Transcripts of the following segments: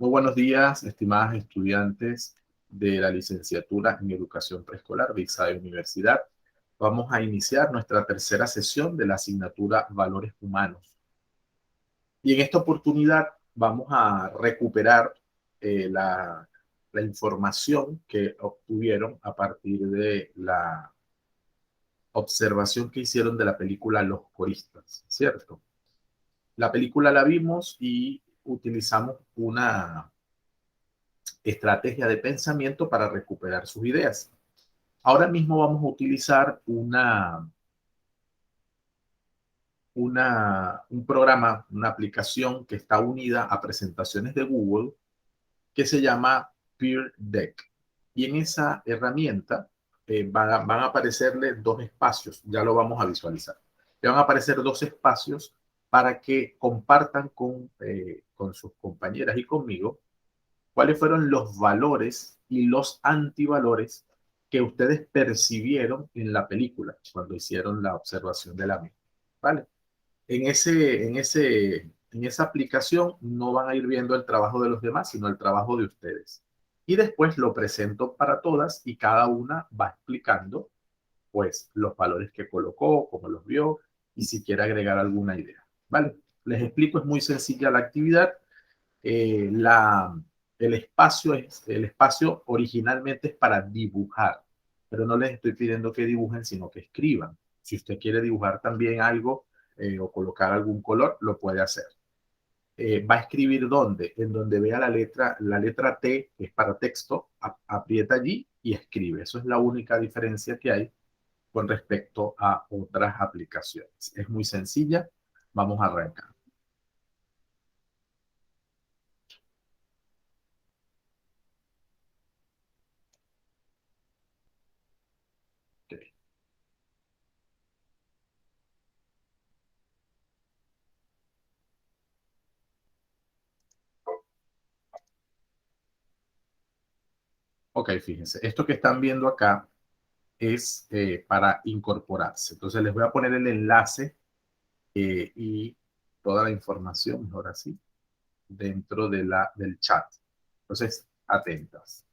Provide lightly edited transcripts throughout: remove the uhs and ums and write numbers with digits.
Muy buenos días, estimadas estudiantes de la licenciatura en Educación Preescolar de ISAE Universidad. Vamos a iniciar nuestra tercera sesión de la asignatura Valores Humanos. Y en esta oportunidad vamos a recuperar la información que obtuvieron a partir de la observación que hicieron de la película Los Coristas, ¿cierto? La película la vimos y utilizamos una estrategia de pensamiento para recuperar sus ideas. Ahora mismo vamos a utilizar un programa, una aplicación que está unida a presentaciones de Google que se llama Peer Deck. Y en esa herramienta van a aparecerle dos espacios, ya lo vamos a visualizar. Le van a aparecer dos espacios para que compartan con sus compañeras y conmigo cuáles fueron los valores y los antivalores que ustedes percibieron en la película cuando hicieron la observación de la misma. ¿Vale? En esa aplicación no van a ir viendo el trabajo de los demás, sino el trabajo de ustedes. Y después lo presento para todas y cada una va explicando pues los valores que colocó, cómo los vio y si quiere agregar alguna idea. ¿Vale? Les explico, es muy sencilla la actividad. eh, la, el espacio originalmente es para dibujar, pero no les estoy pidiendo que dibujen, sino que escriban. Si usted quiere dibujar también algo o colocar algún color, lo puede hacer. Va a escribir ¿dónde? En donde vea la letra T, que es para texto, aprieta allí y escribe. Eso es la única diferencia que hay con respecto a otras aplicaciones. Es muy sencilla. Vamos a arrancar. Okay. Ok, fíjense, esto que están viendo acá es para incorporarse. Entonces les voy a poner el enlace y toda la información, ahora sí, dentro del chat. Entonces, atentas.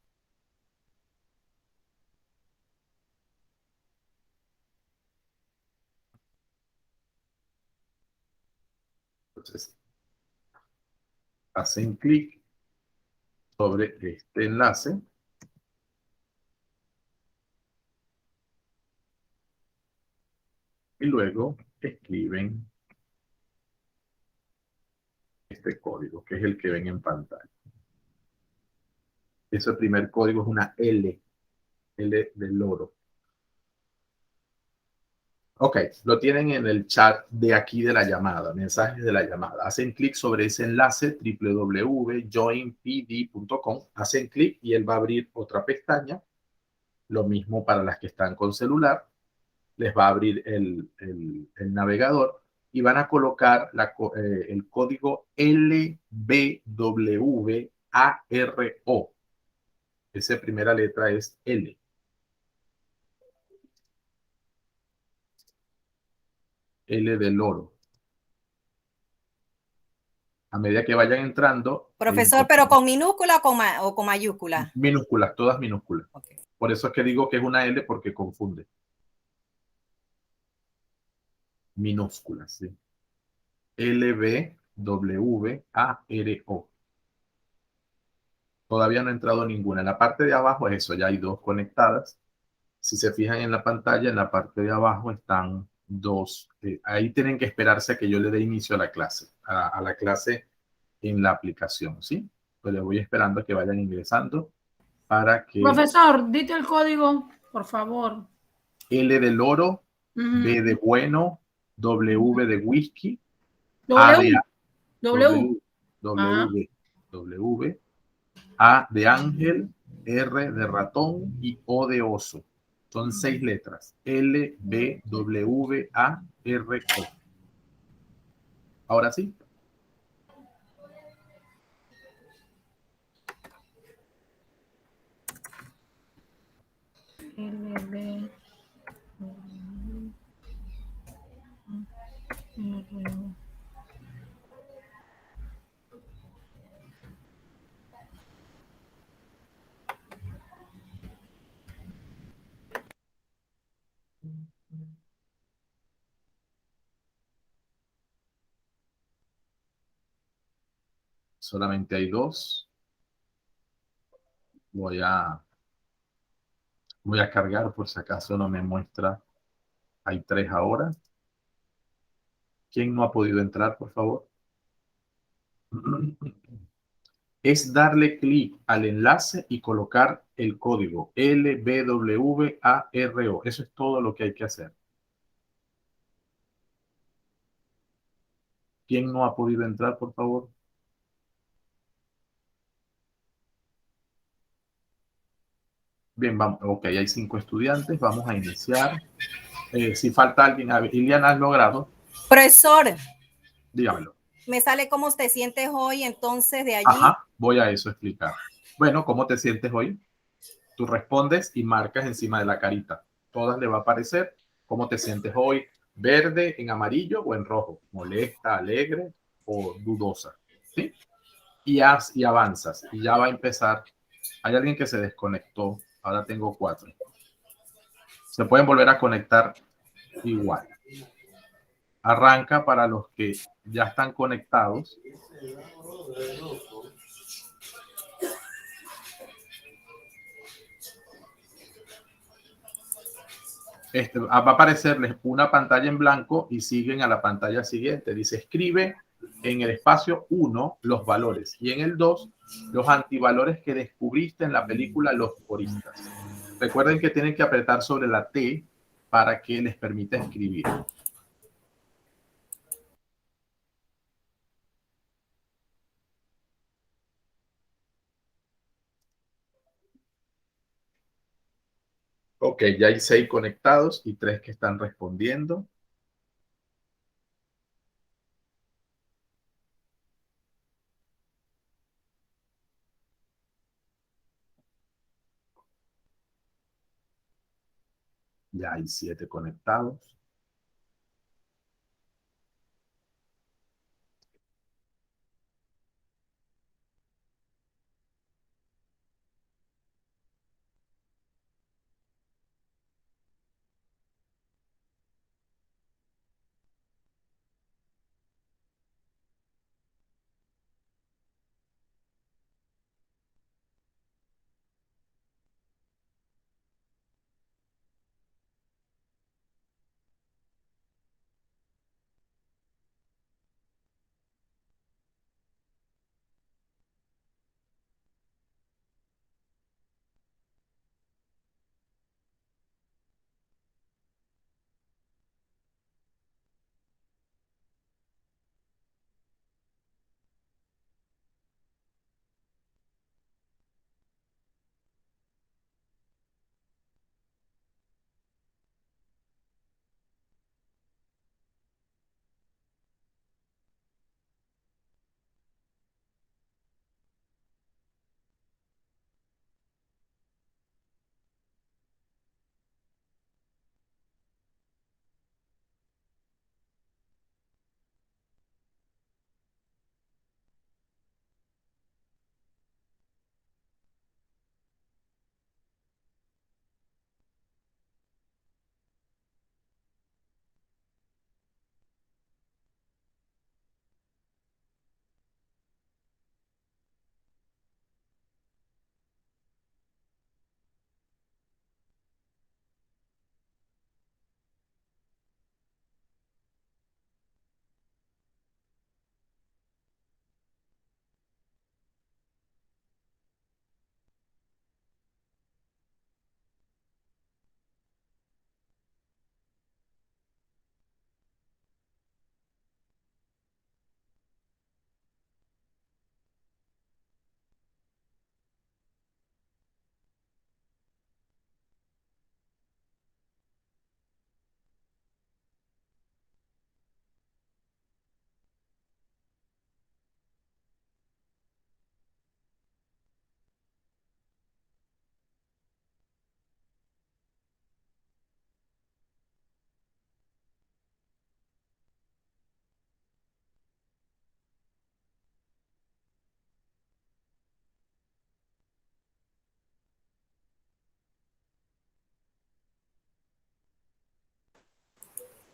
Entonces, hacen clic sobre este enlace y luego escriben este código, que es el que ven en pantalla. Ese primer código es una L de loro. Ok, lo tienen en el chat de aquí de la llamada, mensajes de la llamada. Hacen clic sobre ese enlace www.joinpd.com, hacen clic y él va a abrir otra pestaña. Lo mismo para las que están con celular, les va a abrir el navegador y van a colocar el código LBWARO. Esa primera letra es L. L de loro. A medida que vayan entrando, Profesor, ¿pero con minúscula o con mayúscula? minúsculas, todas minúsculas. Okay. Por eso es que digo que es una L porque confunde. Minúsculas, ¿sí? LBWARO. Todavía no ha entrado ninguna. En la parte de abajo es eso, ya hay dos conectadas. Si se fijan en la pantalla, en la parte de abajo están dos. Ahí tienen que esperarse a que yo le dé inicio a la clase, a la clase en la aplicación, ¿sí? Pues les voy esperando a que vayan ingresando para que... Profesor, dite el código, por favor. L de loro, B de bueno, W de whisky, A de W, A de ángel, R de ratón y O de oso. Son 6 letras. L, B, W, A, R, O. Ahora sí. LB. Solamente hay dos. Voy a cargar por si acaso no me muestra. Hay tres ahora. ¿Quién no ha podido entrar, por favor? Es darle clic al enlace y colocar el código LBWARO. Eso es todo lo que hay que hacer. ¿Quién no ha podido entrar, por favor? Bien, vamos. Ok, hay 5 estudiantes. Vamos a iniciar. Si falta alguien, a ver, Iliana, ¿has logrado? Profesor, Dígamelo. me sale cómo te sientes hoy, entonces de allí. Ajá, voy a eso explicar. Bueno, ¿cómo te sientes hoy? Tú respondes y marcas encima de la carita. Todas le va a aparecer cómo te sientes hoy, verde, en amarillo o en rojo, molesta, alegre o dudosa. ¿Sí? Y avanzas y ya va a empezar. Hay alguien que se desconectó. Ahora tengo 4. Se pueden volver a conectar igual. Arranca para los que ya están conectados. Va a aparecerles una pantalla en blanco y siguen a la pantalla siguiente. Dice, escribe en el espacio 1 los valores y en el 2 los antivalores que descubriste en la película Los Coristas. Recuerden que tienen que apretar sobre la T para que les permita escribir. Ok, ya hay 6 conectados y 3 que están respondiendo. Ya hay 7 conectados.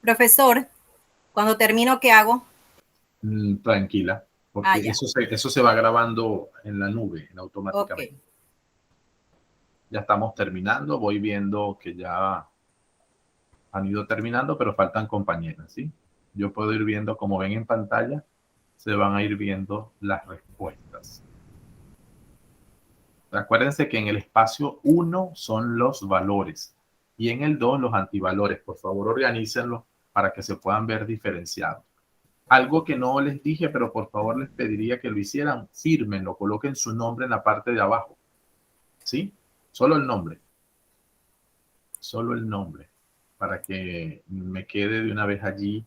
Profesor, cuando termino, ¿qué hago? Tranquila. porque ya. eso se va grabando en la nube automáticamente. Ok. Ya estamos terminando, voy viendo que ya han ido terminando, pero faltan compañeras, ¿sí? Yo puedo ir viendo, como ven en pantalla, se van a ir viendo las respuestas. Acuérdense que en el espacio 1 son los valores y en el 2 los antivalores. Por favor, organícenlos para que se puedan ver diferenciados. Algo que no les dije, pero por favor les pediría que lo hicieran, fírmenlo, coloquen su nombre en la parte de abajo, ¿sí? Solo el nombre, para que me quede de una vez allí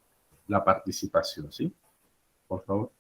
la participación, ¿sí? Por favor.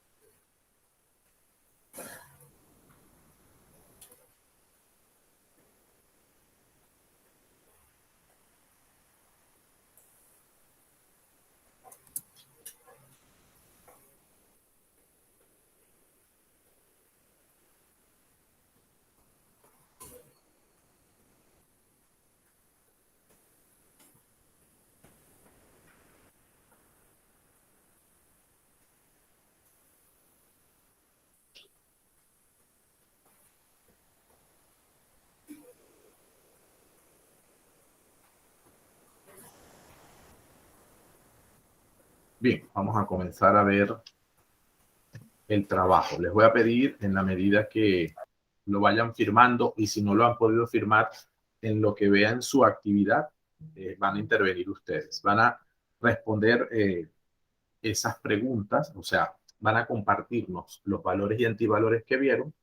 Bien, vamos a comenzar a ver el trabajo. Les voy a pedir, en la medida que lo vayan firmando, y si no lo han podido firmar, en lo que vean su actividad, van a intervenir ustedes. Van a responder esas preguntas, o sea, van a compartirnos los valores y antivalores que vieron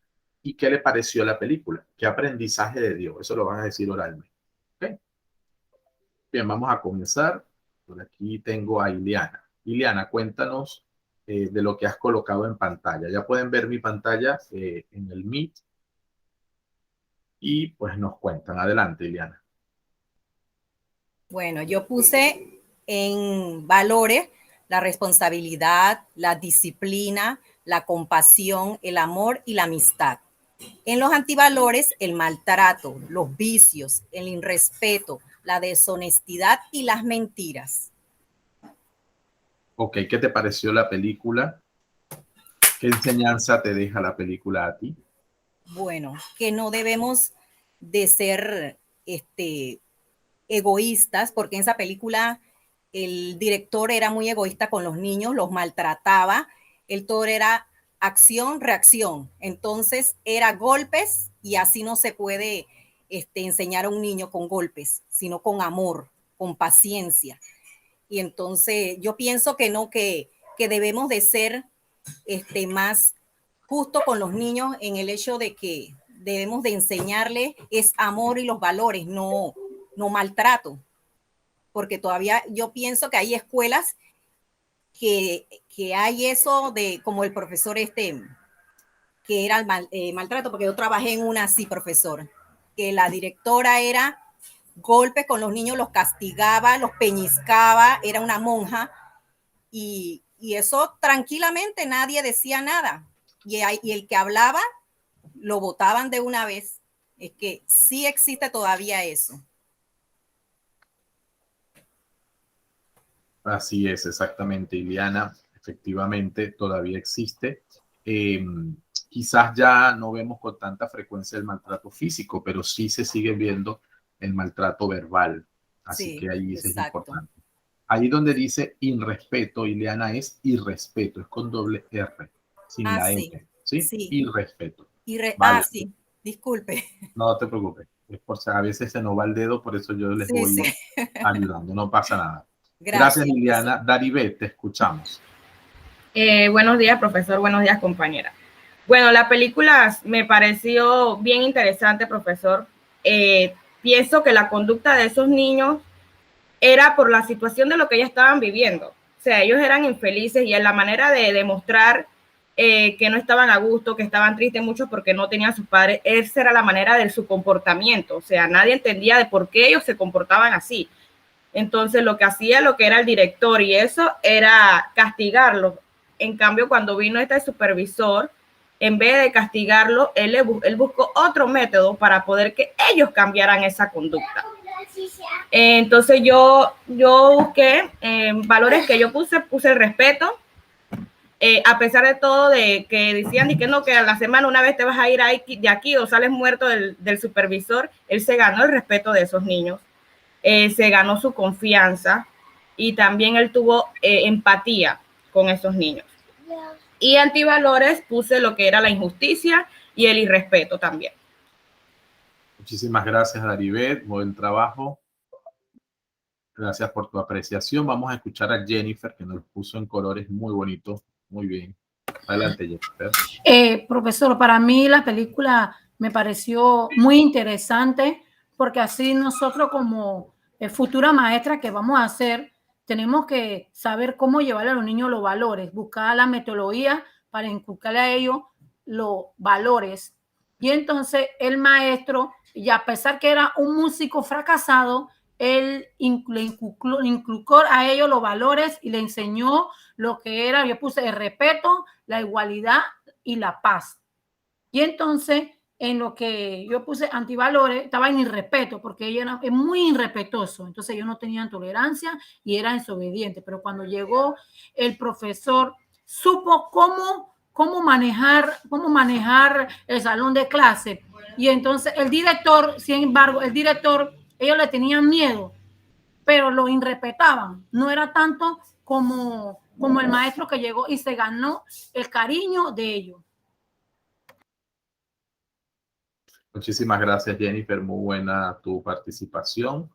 y qué le pareció la película, qué aprendizaje le dio. Eso lo van a decir oralmente. ¿Okay? Bien, vamos a comenzar. Por aquí tengo a Ileana. Ileana, cuéntanos de lo que has colocado en pantalla. Ya pueden ver mi pantalla en el Meet y pues nos cuentan. Adelante, Ileana. Bueno, yo puse en valores la responsabilidad, la disciplina, la compasión, el amor y la amistad. En los antivalores, el maltrato, los vicios, el irrespeto, la deshonestidad y las mentiras. Ok, ¿qué te pareció la película? ¿Qué enseñanza te deja la película a ti? Bueno, que no debemos de ser egoístas, porque en esa película el director era muy egoísta con los niños, los maltrataba, el todo era acción, reacción, entonces era golpes y así no se puede enseñar a un niño con golpes, sino con amor, con paciencia. Y entonces yo pienso que no, que debemos de ser más justo con los niños en el hecho de que debemos de enseñarles es amor y los valores, no maltrato, porque todavía yo pienso que hay escuelas que hay eso de como el profesor que era el maltrato, porque yo trabajé en una así, profesor, que la directora era golpes con los niños, los castigaba, los peñiscaba, era una monja y eso tranquilamente nadie decía nada. Y el que hablaba lo votaban de una vez. Es que sí existe todavía eso. Así es, exactamente, Ileana. Efectivamente, todavía existe. Quizás ya no vemos con tanta frecuencia el maltrato físico, pero sí se sigue viendo el maltrato verbal. Así Sí, que ahí eso es exacto. importante. Ahí donde dice irrespeto, Ileana, es irrespeto, es con doble R, sin la Sí, N, ¿sí? sí. Irrespeto. Vale, Sí, disculpe. no te preocupes. Es por si a veces se nos va el dedo, por eso yo les Sí, voy sí. ayudando, no pasa nada. Gracias, Gracias, profesor. Liliana. Daribet, te escuchamos. Buenos días, profesor. Buenos días, compañera. Bueno, la película me pareció bien interesante, profesor. Pienso que la conducta de esos niños era por la situación de lo que ellos estaban viviendo. O sea, ellos eran infelices y en la manera de demostrar que no estaban a gusto, que estaban tristes mucho porque no tenían a sus padres, esa era la manera de su comportamiento. O sea, nadie entendía de por qué ellos se comportaban así. Entonces, lo que hacía lo que era el director y eso era castigarlos. En cambio, cuando vino este supervisor, en vez de castigarlo, él buscó otro método para poder que ellos cambiaran esa conducta. Entonces yo busqué valores que yo puse el respeto, a pesar de todo, de que decían y que no, que a la semana una vez te vas a ir de aquí o sales muerto del supervisor, él se ganó el respeto de esos niños, se ganó su confianza y también él tuvo empatía con esos niños. Y antivalores puse lo que era la injusticia y el irrespeto también. Muchísimas gracias, Daribet. Buen trabajo. Gracias por tu apreciación. Vamos a escuchar a Jennifer, que nos puso en colores muy bonitos. Muy bien. Adelante, Jennifer. Profesor, para mí la película me pareció muy interesante porque así nosotros como futura maestra que vamos a hacer, tenemos que saber cómo llevarle a los niños los valores, buscar la metodología para inculcarle a ellos los valores. Y entonces el maestro, y a pesar que era un músico fracasado, él le inculcó a ellos los valores y le enseñó lo que era, yo puse el respeto, la igualdad y la paz. Y entonces, en lo que yo puse antivalores, estaba en irrespeto, porque ella era muy irrespetuoso. Entonces, ellos no tenían tolerancia y eran desobedientes. Pero cuando llegó el profesor, supo cómo manejar el salón de clase. Y entonces, el director, sin embargo, ellos le tenían miedo, pero lo irrespetaban. No era tanto como el maestro que llegó y se ganó el cariño de ellos. Muchísimas gracias, Jennifer. Muy buena tu participación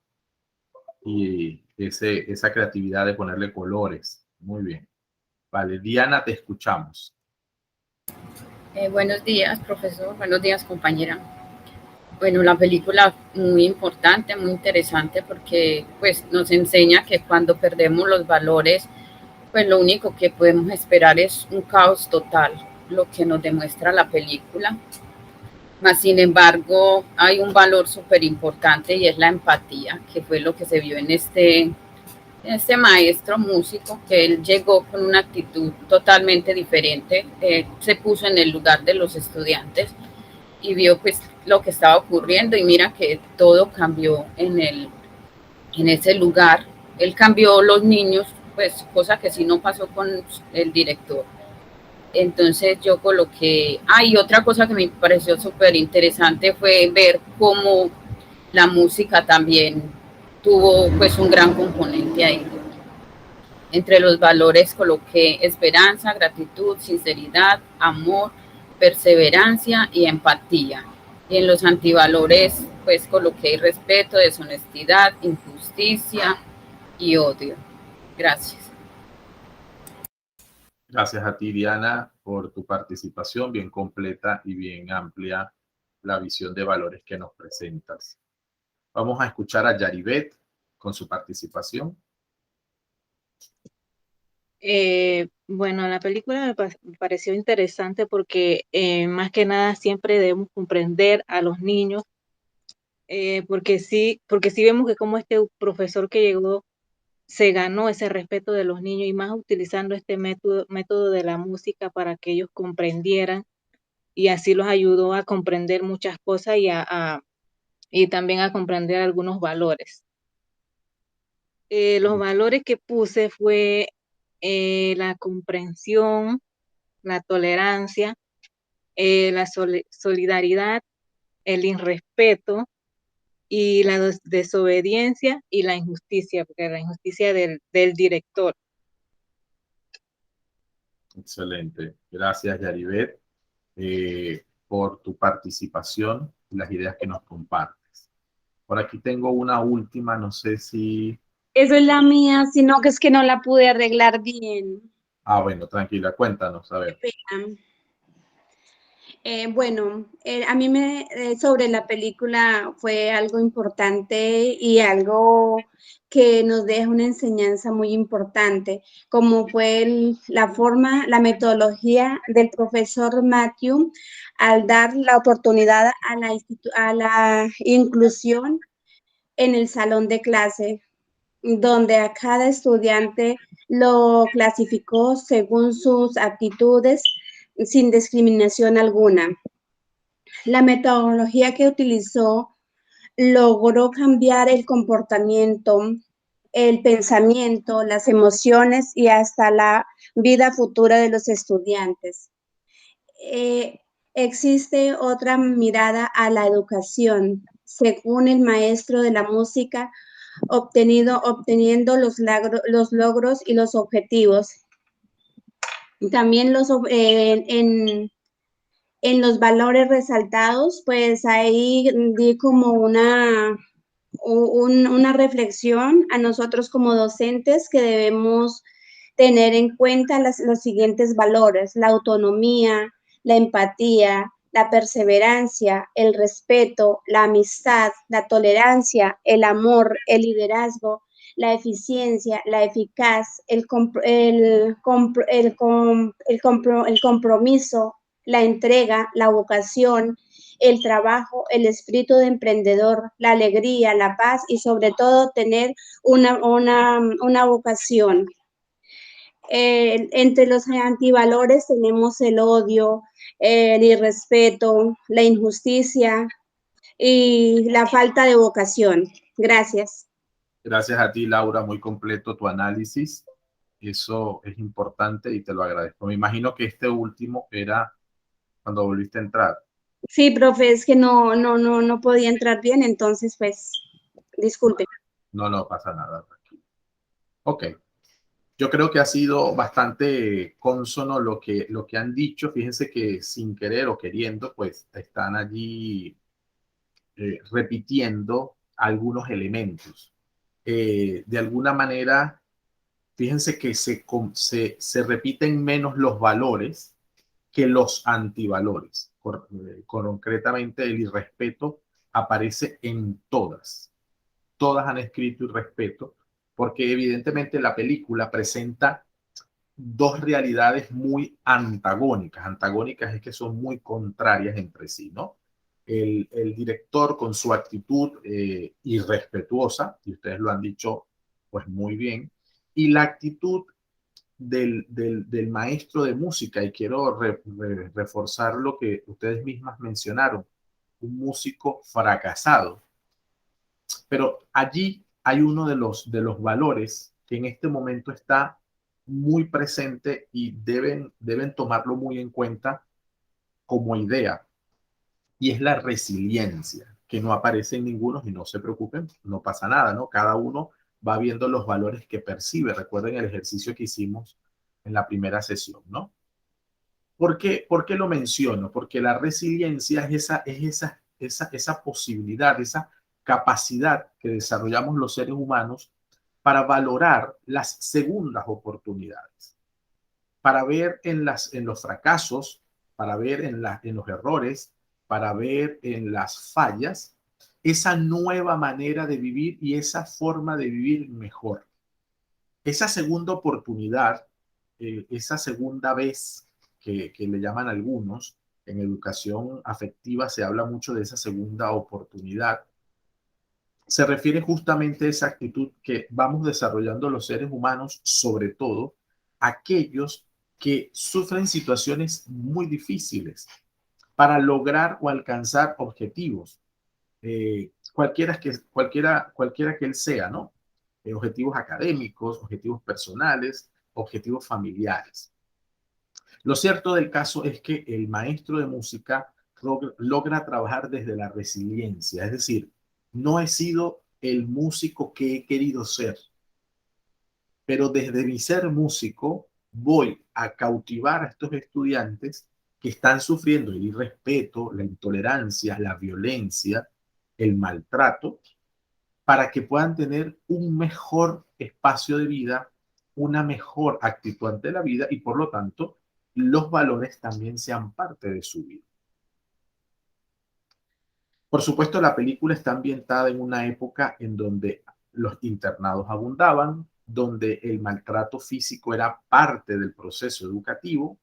y esa creatividad de ponerle colores. Muy bien. Vale, Diana, te escuchamos. Buenos días, profesor. Buenos días, compañera. Bueno, la película muy importante, muy interesante porque pues nos enseña que cuando perdemos los valores, pues lo único que podemos esperar es un caos total, lo que nos demuestra la película. Mas, sin embargo, hay un valor súper importante y es la empatía, que fue lo que se vio en este maestro músico, que él llegó con una actitud totalmente diferente, se puso en el lugar de los estudiantes y vio pues lo que estaba ocurriendo y mira que todo cambió en ese lugar. Él cambió los niños, pues cosa que sí no pasó con el director. Entonces yo coloqué, y otra cosa que me pareció súper interesante fue ver cómo la música también tuvo pues un gran componente ahí. Entre los valores coloqué esperanza, gratitud, sinceridad, amor, perseverancia y empatía. Y en los antivalores pues coloqué respeto, deshonestidad, injusticia y odio. Gracias. Gracias a ti, Diana, por tu participación bien completa y bien amplia la visión de valores que nos presentas. Vamos a escuchar a Yaribet con su participación. Bueno, la película me pareció interesante porque más que nada siempre debemos comprender a los niños, porque sí vemos que como este profesor que llegó se ganó ese respeto de los niños y más utilizando este método de la música para que ellos comprendieran y así los ayudó a comprender muchas cosas y también a comprender algunos valores. Los valores que puse fue la comprensión, la tolerancia, la solidaridad, el irrespeto y la desobediencia y la injusticia, porque la injusticia del director. Excelente. Gracias, Yaribet, por tu participación y las ideas que nos compartes. Por aquí tengo una última, no sé si... Eso es la mía, sino que es que no la pude arreglar bien. Bueno, tranquila, cuéntanos, a ver. Bueno, a mí sobre la película fue algo importante y algo que nos deja una enseñanza muy importante, como fue la metodología del profesor Matthew al dar la oportunidad a la inclusión en el salón de clase, donde a cada estudiante lo clasificó según sus aptitudes sin discriminación alguna. La metodología que utilizó logró cambiar el comportamiento el pensamiento, las emociones y hasta la vida futura de los estudiantes. Existe otra mirada a la educación, según el maestro de la música, obteniendo los logros y los objetivos. También en los valores resaltados, pues ahí di como una reflexión a nosotros como docentes que debemos tener en cuenta los siguientes valores: la autonomía, la empatía, la perseverancia, el respeto, la amistad, la tolerancia, el amor, el liderazgo, la eficiencia, la eficaz, el compromiso, la entrega, la vocación, el trabajo, el espíritu de emprendedor, la alegría, la paz y sobre todo tener una vocación. Entre los antivalores tenemos el odio, el irrespeto, la injusticia y la falta de vocación. Gracias. Gracias a ti, Laura, muy completo tu análisis. Eso es importante y te lo agradezco. Me imagino que este último era cuando volviste a entrar. Sí, profe, es que no podía entrar bien, entonces pues, disculpe. No pasa nada. Ok. Yo creo que ha sido bastante cónsono lo que han dicho. Fíjense que sin querer o queriendo, pues están allí repitiendo algunos elementos. De alguna manera, fíjense que se repiten menos los valores que los antivalores. Concretamente, el irrespeto aparece en todas. Todas han escrito irrespeto, porque evidentemente la película presenta dos realidades muy antagónicas. Antagónicas es que son muy contrarias entre sí, ¿no? El director con su actitud irrespetuosa, y ustedes lo han dicho pues muy bien, y la actitud del maestro de música, y quiero reforzar lo que ustedes mismas mencionaron, un músico fracasado. Pero allí hay uno de los valores que en este momento está muy presente y deben tomarlo muy en cuenta como idea, y es la resiliencia, que no aparece en ninguno, y no se preocupen, no pasa nada, ¿no? Cada uno va viendo los valores que percibe. Recuerden el ejercicio que hicimos en la primera sesión, ¿no? ¿Por qué lo menciono? Porque la resiliencia es esa posibilidad, esa capacidad que desarrollamos los seres humanos para valorar las segundas oportunidades, para ver en los fracasos, para ver en los errores, para ver en las fallas, esa nueva manera de vivir y esa forma de vivir mejor. Esa segunda oportunidad, esa segunda vez que le llaman algunos, en educación afectiva se habla mucho de esa segunda oportunidad, se refiere justamente a esa actitud que vamos desarrollando los seres humanos, sobre todo aquellos que sufren situaciones muy difíciles para lograr o alcanzar objetivos, cualquiera que él sea, ¿no? Objetivos académicos, objetivos personales, objetivos familiares. Lo cierto del caso es que el maestro de música logra trabajar desde la resiliencia, es decir, no he sido el músico que he querido ser, pero desde mi ser músico voy a cautivar a estos estudiantes que están sufriendo el irrespeto, la intolerancia, la violencia, el maltrato, para que puedan tener un mejor espacio de vida, una mejor actitud ante la vida y por lo tanto los valores también sean parte de su vida. Por supuesto, la película está ambientada en una época en donde los internados abundaban, donde el maltrato físico era parte del proceso educativo,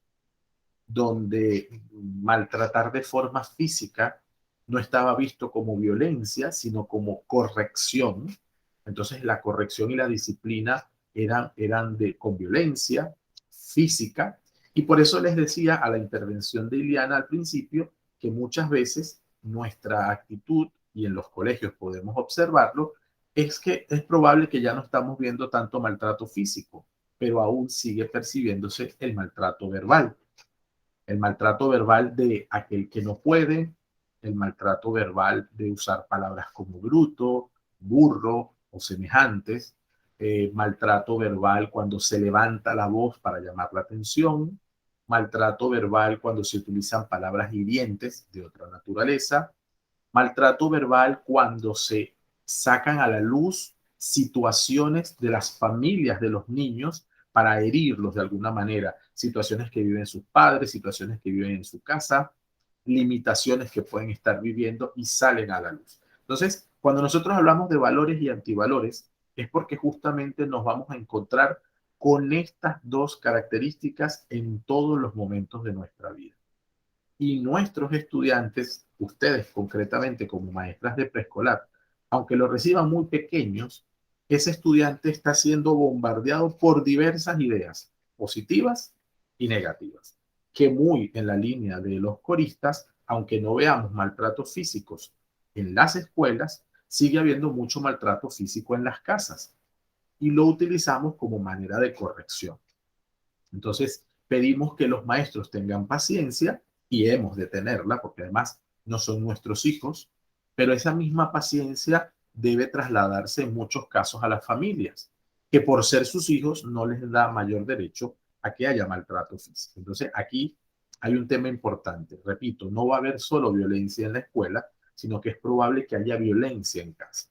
donde maltratar de forma física no estaba visto como violencia, sino como corrección. Entonces la corrección y la disciplina eran con violencia física, y por eso les decía a la intervención de Iliana al principio que muchas veces nuestra actitud, y en los colegios podemos observarlo, es que es probable que ya no estamos viendo tanto maltrato físico, pero aún sigue percibiéndose el maltrato verbal. El maltrato verbal de aquel que no puede, el maltrato verbal de usar palabras como bruto, burro o semejantes, maltrato verbal cuando se levanta la voz para llamar la atención, maltrato verbal cuando se utilizan palabras hirientes de otra naturaleza, maltrato verbal cuando se sacan a la luz situaciones de las familias de los niños para herirlos de alguna manera, situaciones que viven sus padres, situaciones que viven en su casa, limitaciones que pueden estar viviendo y salen a la luz. Entonces, cuando nosotros hablamos de valores y antivalores, es porque justamente nos vamos a encontrar con estas dos características en todos los momentos de nuestra vida. Y nuestros estudiantes, ustedes concretamente como maestras de preescolar, aunque lo reciban muy pequeños, ese estudiante está siendo bombardeado por diversas ideas, positivas y negativas, que muy en la línea de los coristas, aunque no veamos maltratos físicos en las escuelas, sigue habiendo mucho maltrato físico en las casas y lo utilizamos como manera de corrección. Entonces, pedimos que los maestros tengan paciencia y hemos de tenerla, porque además no son nuestros hijos, pero esa misma paciencia debe trasladarse en muchos casos a las familias, que por ser sus hijos no les da mayor derecho a que haya maltrato físico. Entonces, aquí hay un tema importante. Repito, no va a haber solo violencia en la escuela, sino que es probable que haya violencia en casa.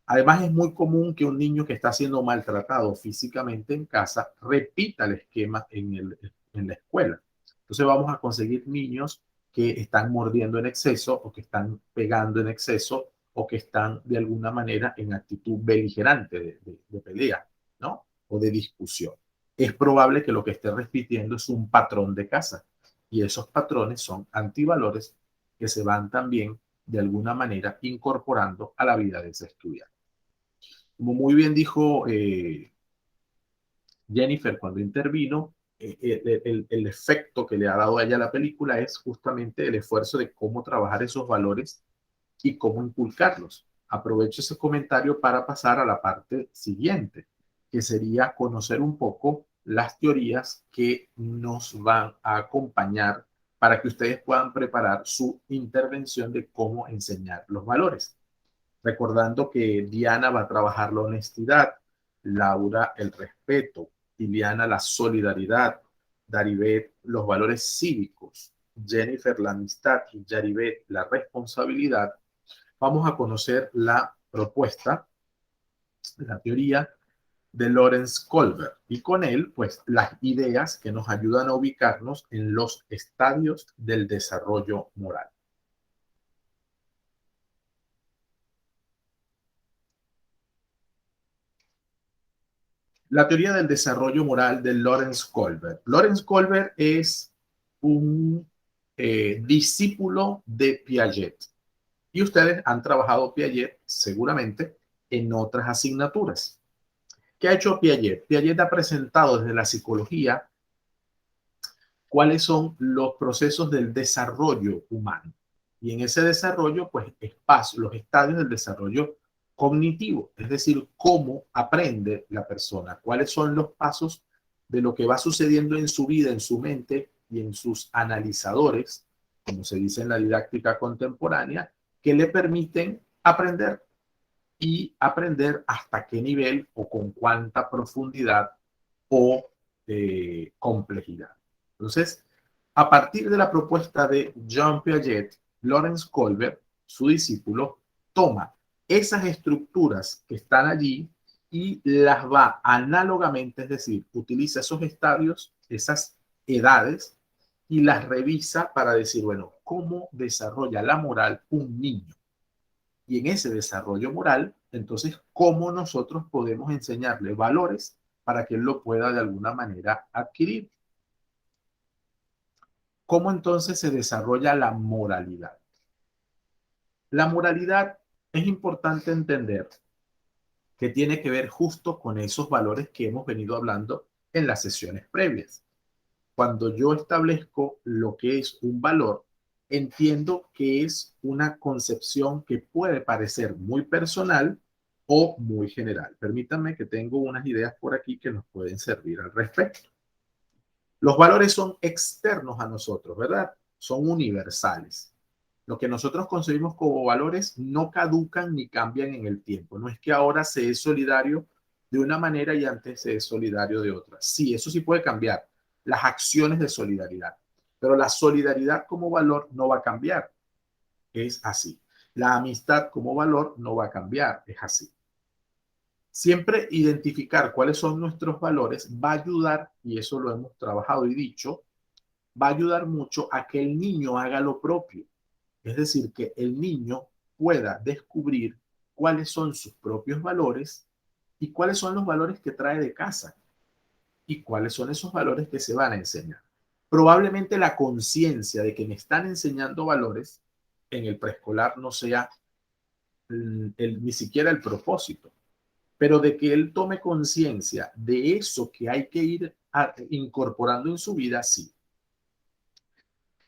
Además, es muy común que un niño que está siendo maltratado físicamente en casa repita el esquema en la escuela. Entonces vamos a conseguir niños que están mordiendo en exceso o que están pegando en exceso o que están de alguna manera en actitud beligerante de pelea, ¿no? O de discusión. Es probable que lo que esté repitiendo es un patrón de casa y esos patrones son antivalores que se van también de alguna manera incorporando a la vida de ese estudiante. Como muy bien dijo Jennifer cuando intervino, el efecto que le ha dado a ella la película es justamente el esfuerzo de cómo trabajar esos valores y cómo inculcarlos. Aprovecho ese comentario para pasar a la parte siguiente, que sería conocer un poco las teorías que nos van a acompañar para que ustedes puedan preparar su intervención de cómo enseñar los valores. Recordando que Diana va a trabajar la honestidad, Laura el respeto, Liliana la solidaridad, Daribet los valores cívicos, Jennifer la amistad y Yaribet la responsabilidad. Vamos a conocer la propuesta, la teoría de Lawrence Kohlberg y con él pues las ideas que nos ayudan a ubicarnos en los estadios del desarrollo moral. La teoría del desarrollo moral de Lawrence Kohlberg. Lawrence Kohlberg es un discípulo de Piaget. Y ustedes han trabajado Piaget seguramente en otras asignaturas. ¿Qué ha hecho Piaget? Piaget ha presentado desde la psicología cuáles son los procesos del desarrollo humano. Y en ese desarrollo, pues, los estadios del desarrollo cognitivo, es decir, cómo aprende la persona, cuáles son los pasos de lo que va sucediendo en su vida, en su mente y en sus analizadores, como se dice en la didáctica contemporánea, que le permiten aprender y aprender hasta qué nivel o con cuánta profundidad o complejidad. Entonces, a partir de la propuesta de Jean Piaget, Lawrence Kohlberg, su discípulo, toma esas estructuras que están allí y las va análogamente, es decir, utiliza esos estadios, esas edades, y las revisa para decir, bueno, ¿cómo desarrolla la moral un niño? Y en ese desarrollo moral, entonces, ¿cómo nosotros podemos enseñarle valores para que él lo pueda de alguna manera adquirir? ¿Cómo entonces se desarrolla la moralidad? La moralidad es importante entender que tiene que ver justo con esos valores que hemos venido hablando en las sesiones previas. Cuando yo establezco lo que es un valor, entiendo que es una concepción que puede parecer muy personal, o muy general. Permítanme que tengo unas ideas por aquí que nos pueden servir al respecto. Los valores son externos a nosotros, ¿verdad? Son universales. Lo que nosotros concebimos como valores no caducan ni cambian en el tiempo. No es que ahora se es solidario de una manera y antes se es solidario de otra. Sí, eso sí puede cambiar. Las acciones de solidaridad. Pero la solidaridad como valor no va a cambiar. Es así. La amistad como valor no va a cambiar. Es así. Siempre identificar cuáles son nuestros valores va a ayudar, y eso lo hemos trabajado y dicho, va a ayudar mucho a que el niño haga lo propio. Es decir, que el niño pueda descubrir cuáles son sus propios valores y cuáles son los valores que trae de casa y cuáles son esos valores que se van a enseñar. Probablemente la conciencia de que me están enseñando valores en el preescolar no sea ni siquiera el propósito, pero de que él tome conciencia de eso que hay que ir incorporando en su vida, sí.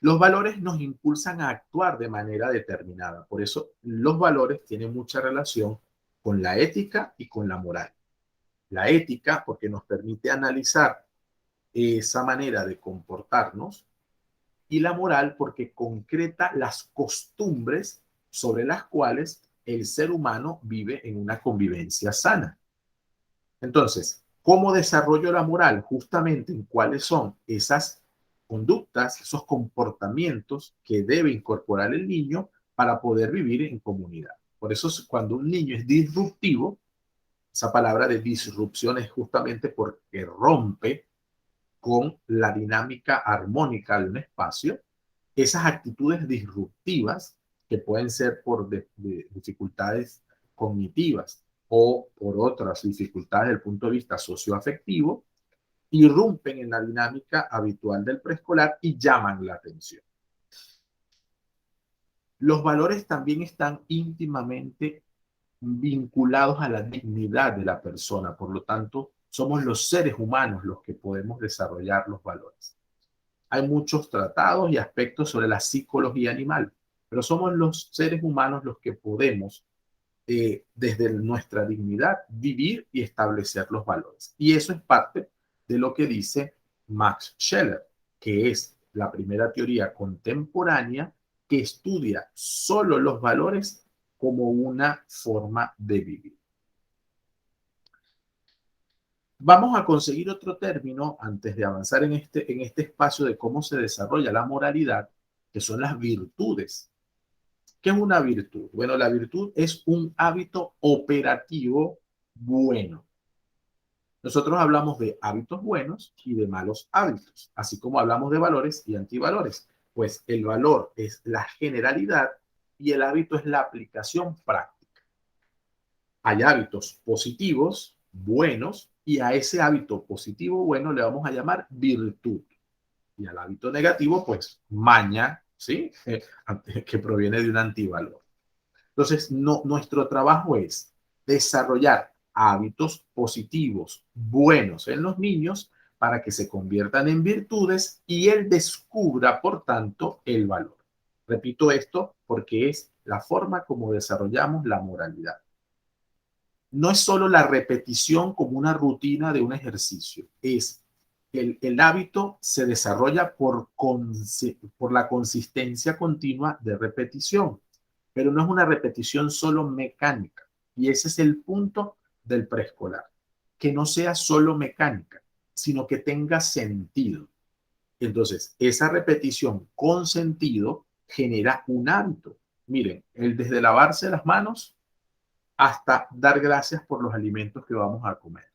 Los valores nos impulsan a actuar de manera determinada. Por eso los valores tienen mucha relación con la ética y con la moral. La ética porque nos permite analizar esa manera de comportarnos, y la moral porque concreta las costumbres sobre las cuales el ser humano vive en una convivencia sana. Entonces, ¿cómo desarrollo la moral? Justamente en cuáles son esas conductas, esos comportamientos que debe incorporar el niño para poder vivir en comunidad. Por eso cuando un niño es disruptivo, esa palabra de disrupción es justamente porque rompe con la dinámica armónica de un espacio. Esas actitudes disruptivas que pueden ser por dificultades cognitivas o por otras dificultades desde el punto de vista socioafectivo, irrumpen en la dinámica habitual del preescolar y llaman la atención. Los valores también están íntimamente vinculados a la dignidad de la persona, por lo tanto, somos los seres humanos los que podemos desarrollar los valores. Hay muchos tratados y aspectos sobre la psicología animal, pero somos los seres humanos los que podemos, desde nuestra dignidad, vivir y establecer los valores. Y eso es parte de lo que dice Max Scheler, que es la primera teoría contemporánea que estudia solo los valores como una forma de vivir. Vamos a conseguir otro término antes de avanzar en este espacio de cómo se desarrolla la moralidad, que son las virtudes. ¿Qué es una virtud? Bueno, la virtud es un hábito operativo bueno. Nosotros hablamos de hábitos buenos y de malos hábitos, así como hablamos de valores y antivalores. Pues el valor es la generalidad y el hábito es la aplicación práctica. Hay hábitos positivos, buenos, y a ese hábito positivo bueno le vamos a llamar virtud. Y al hábito negativo, pues maña, ¿sí? Que proviene de un antivalor. Entonces, nuestro trabajo es desarrollar hábitos positivos, buenos en los niños para que se conviertan en virtudes y él descubra, por tanto, el valor. Repito esto porque es la forma como desarrollamos la moralidad. No es solo la repetición como una rutina de un ejercicio, es el hábito se desarrolla por la consistencia continua de repetición, pero no es una repetición solo mecánica. Y ese es el punto del preescolar, que no sea solo mecánica, sino que tenga sentido. Entonces, esa repetición con sentido genera un hábito. Miren, desde lavarse las manos hasta dar gracias por los alimentos que vamos a comer,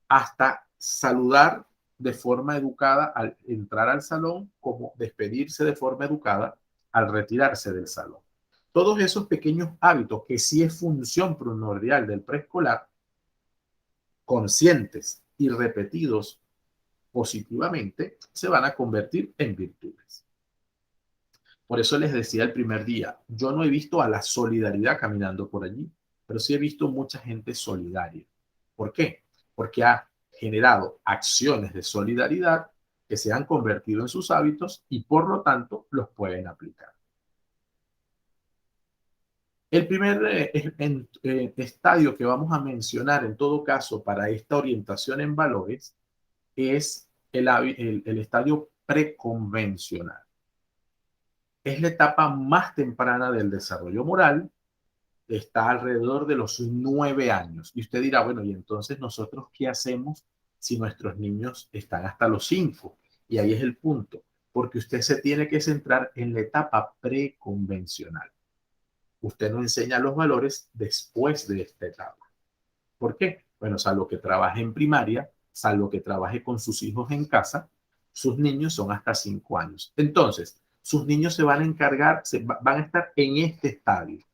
hasta saludar de forma educada al entrar al salón, como despedirse de forma educada al retirarse del salón. Todos esos pequeños hábitos que sí es función primordial del preescolar, conscientes y repetidos positivamente, se van a convertir en virtudes. Por eso les decía el primer día, yo no he visto a la solidaridad caminando por allí, pero sí he visto mucha gente solidaria. ¿Por qué? Porque ha generado acciones de solidaridad que se han convertido en sus hábitos y por lo tanto los pueden aplicar. El primer estadio que vamos a mencionar en todo caso para esta orientación en valores es el estadio preconvencional. Es la etapa más temprana del desarrollo moral, está alrededor de los 9 años. Y usted dirá, bueno, ¿y entonces nosotros qué hacemos si nuestros niños están hasta los 5? Y ahí es el punto, porque usted se tiene que centrar en la etapa preconvencional. Usted no enseña los valores después de esta etapa. ¿Por qué? Bueno, salvo que trabaje en primaria, salvo que trabaje con sus hijos en casa, sus niños son hasta 5 años. Entonces, sus niños se van a encargar, van a estar en este estadio.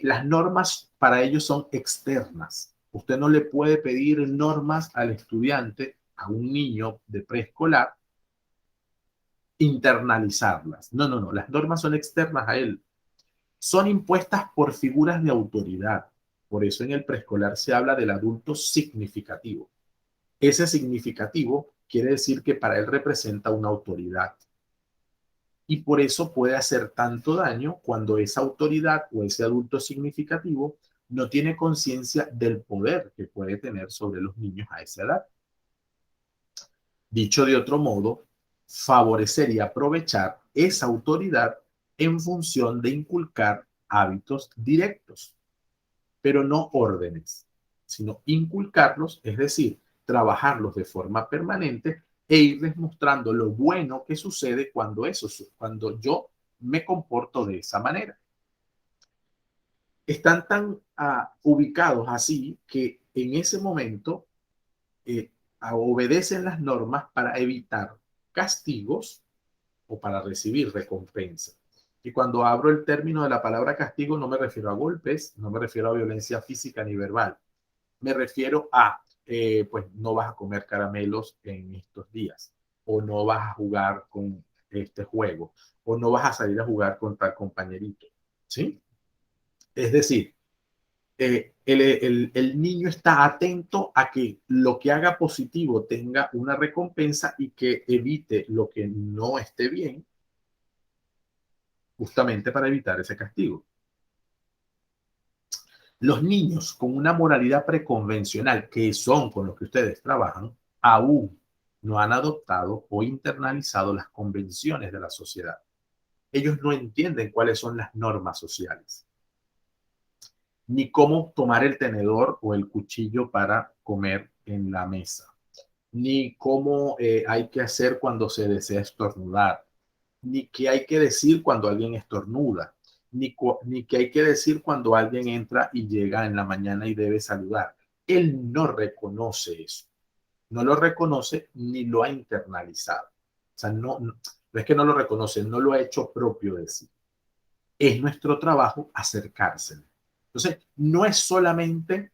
Las normas para ellos son externas. Usted no le puede pedir normas al estudiante, a un niño de preescolar, internalizarlas. No, no, no. Las normas son externas a él. Son impuestas por figuras de autoridad. Por eso en el preescolar se habla del adulto significativo. Ese significativo quiere decir que para él representa una autoridad. Y por eso puede hacer tanto daño cuando esa autoridad o ese adulto significativo no tiene conciencia del poder que puede tener sobre los niños a esa edad. Dicho de otro modo, favorecer y aprovechar esa autoridad en función de inculcar hábitos directos, pero no órdenes, sino inculcarlos, es decir, trabajarlos de forma permanente e irles mostrando lo bueno que sucede cuando yo me comporto de esa manera. Están tan ubicados así que en ese momento obedecen las normas para evitar castigos o para recibir recompensa. Y cuando abro el término de la palabra castigo, no me refiero a golpes, no me refiero a violencia física ni verbal. Me refiero a, pues no vas a comer caramelos en estos días, o no vas a jugar con este juego, o no vas a salir a jugar con tal compañerito, ¿sí? Es decir, el niño está atento a que lo que haga positivo tenga una recompensa y que evite lo que no esté bien, justamente para evitar ese castigo. Los niños con una moralidad preconvencional, que son con los que ustedes trabajan, aún no han adoptado o internalizado las convenciones de la sociedad. Ellos no entienden cuáles son las normas sociales, ni cómo tomar el tenedor o el cuchillo para comer en la mesa, ni cómo hay que hacer cuando se desea estornudar, ni qué hay que decir cuando alguien estornuda, ni qué hay que decir cuando alguien entra y llega en la mañana y debe saludar. Él no reconoce eso, no lo reconoce ni lo ha internalizado. O sea, no es que no lo reconoce, no lo ha hecho propio de sí. Es nuestro trabajo acercársele. Entonces, no es solamente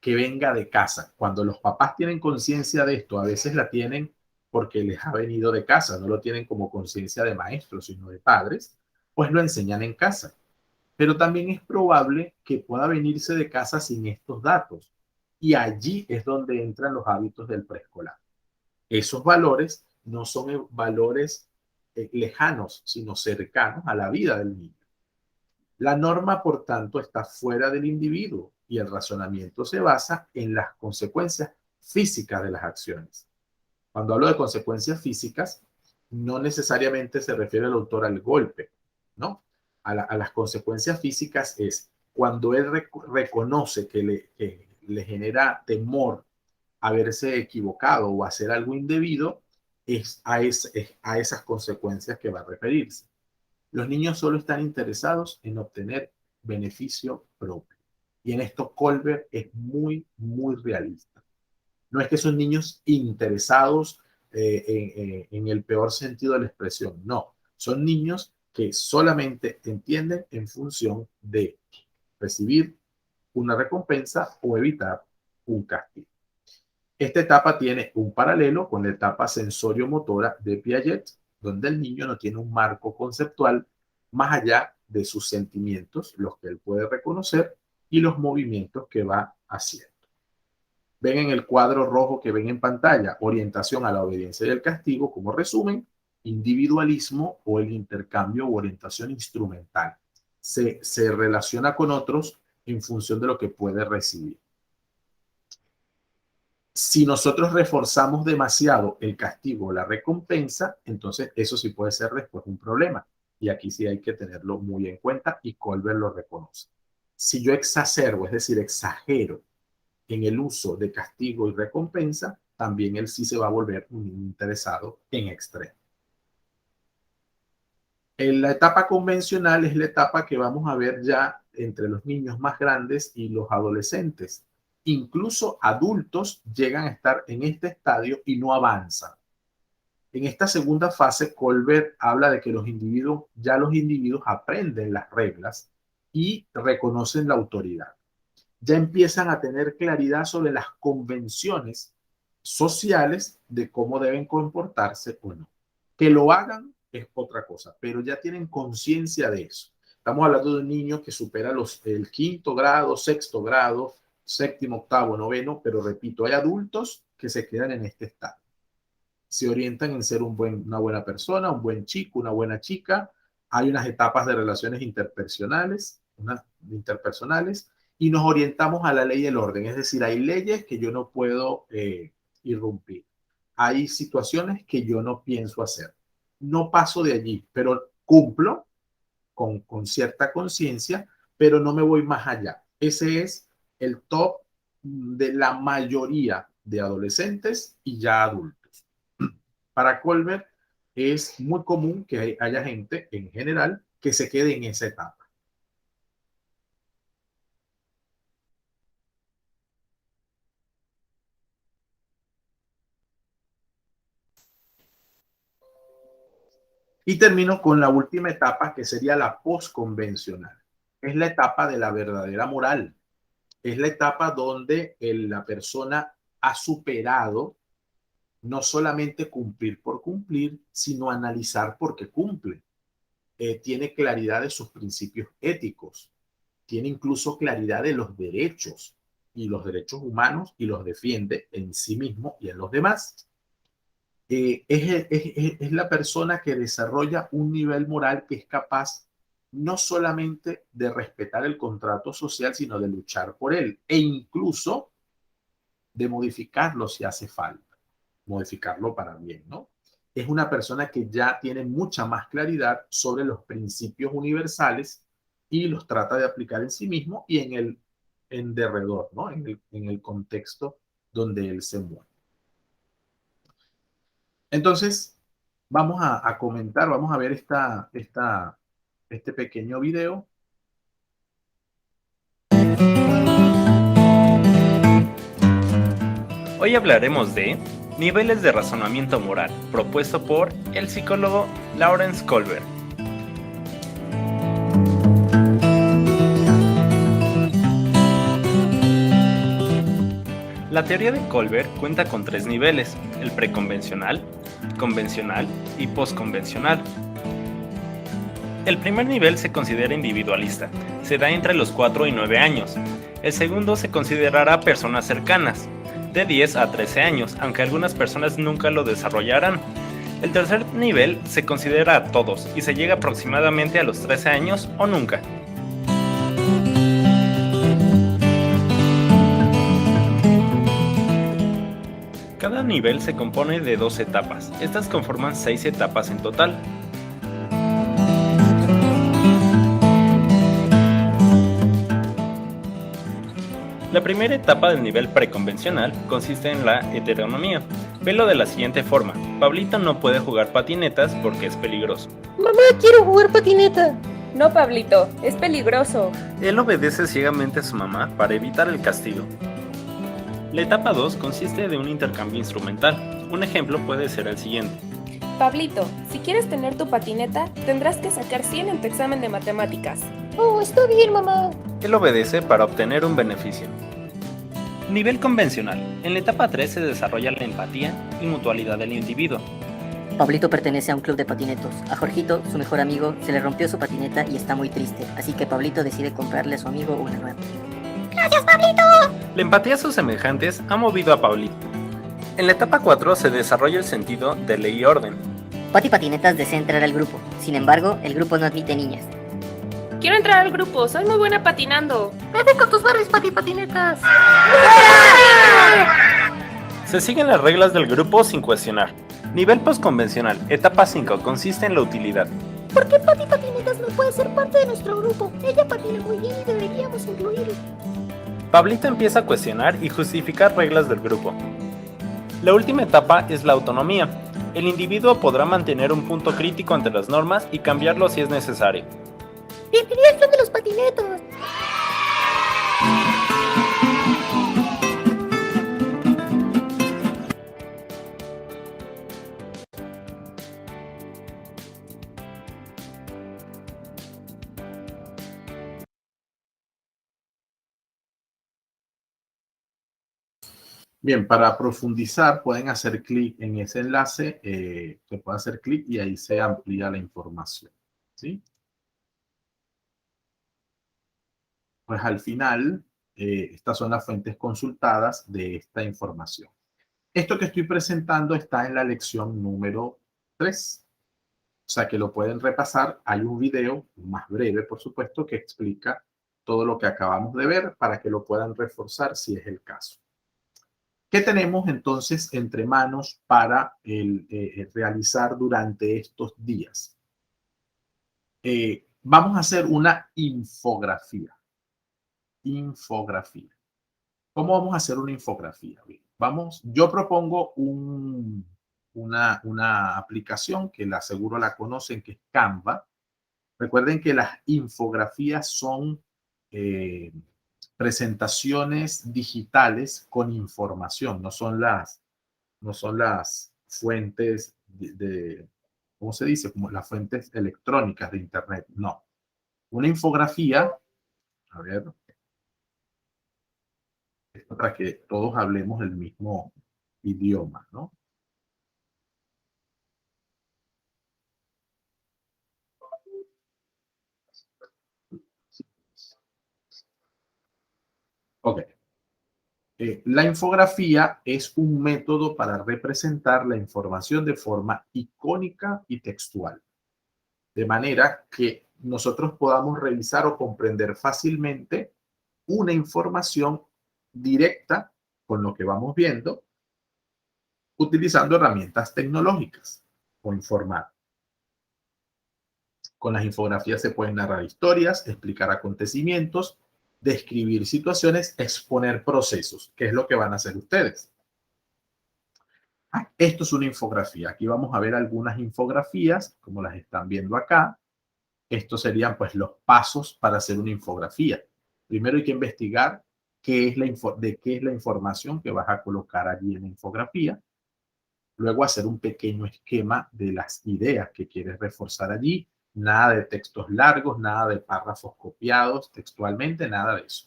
que venga de casa. Cuando los papás tienen conciencia de esto, a veces la tienen porque les ha venido de casa, no lo tienen como conciencia de maestros, sino de padres, pues lo enseñan en casa. Pero también es probable que pueda venirse de casa sin estos datos. Y allí es donde entran los hábitos del preescolar. Esos valores no son valores lejanos, sino cercanos a la vida del niño. La norma, por tanto, está fuera del individuo y el razonamiento se basa en las consecuencias físicas de las acciones. Cuando hablo de consecuencias físicas, no necesariamente se refiere el autor al golpe, ¿no? A las consecuencias físicas es cuando él reconoce que le genera temor haberse equivocado o hacer algo indebido, es a esas consecuencias que va a referirse. Los niños solo están interesados en obtener beneficio propio. Y en esto Colbert es muy, muy realista. No es que son niños interesados en el peor sentido de la expresión, no. Son niños que solamente entienden en función de recibir una recompensa o evitar un castigo. Esta etapa tiene un paralelo con la etapa sensorio-motora de Piaget, donde el niño no tiene un marco conceptual más allá de sus sentimientos, los que él puede reconocer, y los movimientos que va haciendo. Ven en el cuadro rojo que ven en pantalla, orientación a la obediencia y el castigo como resumen, individualismo o el intercambio u orientación instrumental. se relaciona con otros en función de lo que puede recibir. Si nosotros reforzamos demasiado el castigo o la recompensa, entonces eso sí puede ser después un problema. Y aquí sí hay que tenerlo muy en cuenta y Colbert lo reconoce. Si yo exacerbo, es decir, exagero en el uso de castigo y recompensa, también él sí se va a volver un interesado en extremo. En la etapa convencional es la etapa que vamos a ver ya entre los niños más grandes y los adolescentes. Incluso adultos llegan a estar en este estadio y no avanzan. En esta segunda fase, Colbert habla de que los individuos aprenden las reglas y reconocen la autoridad. Ya empiezan a tener claridad sobre las convenciones sociales de cómo deben comportarse o no. Que lo hagan es otra cosa, pero ya tienen conciencia de eso. Estamos hablando de un niño que supera el 5º grado, 6º grado, 7º, 8º, 9º, pero repito, hay adultos que se quedan en este estado. Se orientan en ser una buena persona, un buen chico, una buena chica. Hay unas etapas de relaciones interpersonales, y nos orientamos a la ley y el orden. Es decir, hay leyes que yo no puedo irrumpir. Hay situaciones que yo no pienso hacer. No paso de allí, pero cumplo con cierta conciencia, pero no me voy más allá. Ese es el top de la mayoría de adolescentes y ya adultos. Para Colbert es muy común que haya gente en general que se quede en esa etapa. Y termino con la última etapa, que sería la postconvencional. Es la etapa de la verdadera moral. Es la etapa donde la persona ha superado no solamente cumplir por cumplir, sino analizar por qué cumple. Tiene claridad de sus principios éticos. Tiene incluso claridad de los derechos y los derechos humanos y los defiende en sí mismo y en los demás. Es la persona que desarrolla un nivel moral que es capaz no solamente de respetar el contrato social, sino de luchar por él e incluso de modificarlo si hace falta, modificarlo para bien, ¿no? Es una persona que ya tiene mucha más claridad sobre los principios universales y los trata de aplicar en sí mismo y en derredor, ¿no? En el contexto donde él se mueve. Entonces, vamos a comentar, vamos a ver este pequeño video. Hoy hablaremos de niveles de razonamiento moral, propuesto por el psicólogo Lawrence Colbert. La teoría de Colbert cuenta con 3 niveles: el preconvencional, convencional y postconvencional. El primer nivel se considera individualista, se da entre los 4 y 9 años. El segundo se considerará personas cercanas, de 10 a 13 años, aunque algunas personas nunca lo desarrollarán. El tercer nivel se considera a todos y se llega aproximadamente a los 13 años o nunca. Cada nivel se compone de 2 etapas. Estas conforman 6 etapas en total. La primera etapa del nivel preconvencional consiste en la heteronomía. Velo de la siguiente forma: Pablito no puede jugar patinetas porque es peligroso. Mamá, quiero jugar patineta. No, Pablito, es peligroso. Él obedece ciegamente a su mamá para evitar el castigo. La etapa 2 consiste de un intercambio instrumental. Un ejemplo puede ser el siguiente: Pablito, si quieres tener tu patineta, tendrás que sacar 100 en tu examen de matemáticas. Oh, está bien, mamá. Él obedece para obtener un beneficio. Nivel convencional. En la etapa 3 se desarrolla la empatía y mutualidad del individuo. Pablito pertenece a un club de patinetos. A Jorgito, su mejor amigo, se le rompió su patineta y está muy triste, así que Pablito decide comprarle a su amigo una nueva. ¡Gracias, Pablito! La empatía a sus semejantes ha movido a Pablito. En la etapa 4 se desarrolla el sentido de ley y orden. Pati Patinetas desea entrar al grupo, sin embargo, el grupo no admite niñas. Quiero entrar al grupo, soy muy buena patinando. Vete con tus Barbies patinetas. Se siguen las reglas del grupo sin cuestionar. Nivel postconvencional, etapa 5, consiste en la utilidad. ¿Por qué Pati Patinetas no puede ser parte de nuestro grupo? Ella patina muy bien y deberíamos incluirla. Pablito empieza a cuestionar y justificar reglas del grupo. La última etapa es la autonomía. El individuo podrá mantener un punto crítico ante las normas y cambiarlo si es necesario. Bienvenido al club de los patinetos. Bien, para profundizar pueden hacer clic en ese enlace, se puede hacer clic y ahí se amplía la información, ¿sí? Pues al final, estas son las fuentes consultadas de esta información. Esto que estoy presentando está en la lección número 3. O sea que lo pueden repasar. Hay un video más breve, por supuesto, que explica todo lo que acabamos de ver para que lo puedan reforzar si es el caso. ¿Qué tenemos entonces entre manos para realizar durante estos días? Vamos a hacer una infografía. Infografía. ¿Cómo vamos a hacer una infografía? Bien, yo propongo una aplicación que seguro la conocen, que es Canva. Recuerden que las infografías son presentaciones digitales con información, no son las fuentes ¿cómo se dice? Como las fuentes electrónicas de Internet, no. Una infografía, a ver, es para que todos hablemos el mismo idioma, ¿no? Ok. La infografía es un método para representar la información de forma icónica y textual, de manera que nosotros podamos revisar o comprender fácilmente una información directa con lo que vamos viendo, utilizando herramientas tecnológicas o informar. Con las infografías se pueden narrar historias, explicar acontecimientos, describir situaciones, exponer procesos, que es lo que van a hacer ustedes. Esto es una infografía. Aquí vamos a ver algunas infografías, como las están viendo acá. Estos serían pues los pasos para hacer una infografía. Primero hay que investigar de qué es la información que vas a colocar allí en la infografía. Luego hacer un pequeño esquema de las ideas que quieres reforzar allí. Nada de textos largos, nada de párrafos copiados textualmente, nada de eso.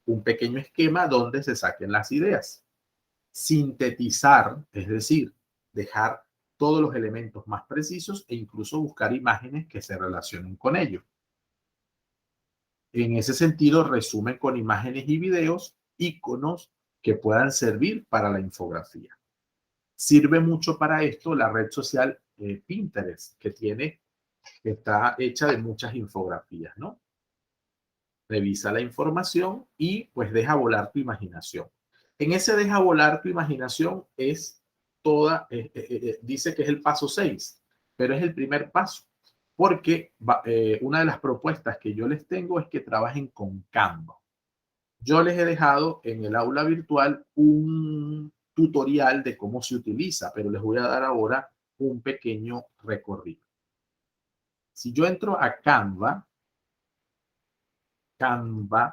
Un pequeño esquema donde se saquen las ideas. Sintetizar, es decir, dejar todos los elementos más precisos e incluso buscar imágenes que se relacionen con ello. En ese sentido, resumen con imágenes y videos, iconos que puedan servir para la infografía. Sirve mucho para esto la red social Pinterest, que está hecha de muchas infografías, ¿no? Revisa la información y pues deja volar tu imaginación. En ese deja volar tu imaginación es dice que es el paso 6, pero es el primer paso, porque una de las propuestas que yo les tengo es que trabajen con Canva. Yo les he dejado en el aula virtual un tutorial de cómo se utiliza, pero les voy a dar ahora un pequeño recorrido. Si yo entro a Canva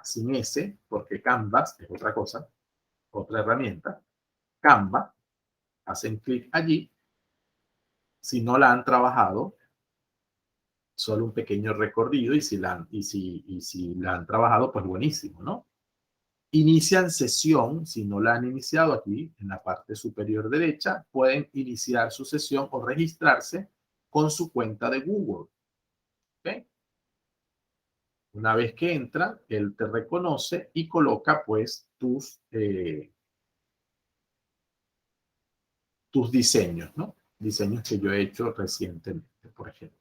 sin S, porque Canvas es otra cosa, otra herramienta, Canva, hacen clic allí. Si no la han trabajado, solo un pequeño recorrido, y si la han trabajado, pues buenísimo, ¿no? Inician sesión. Si no la han iniciado, aquí en la parte superior derecha, pueden iniciar su sesión o registrarse con su cuenta de Google. ¿Ok? Una vez que entra, él te reconoce y coloca pues tus diseños, ¿no? Diseños que yo he hecho recientemente, por ejemplo.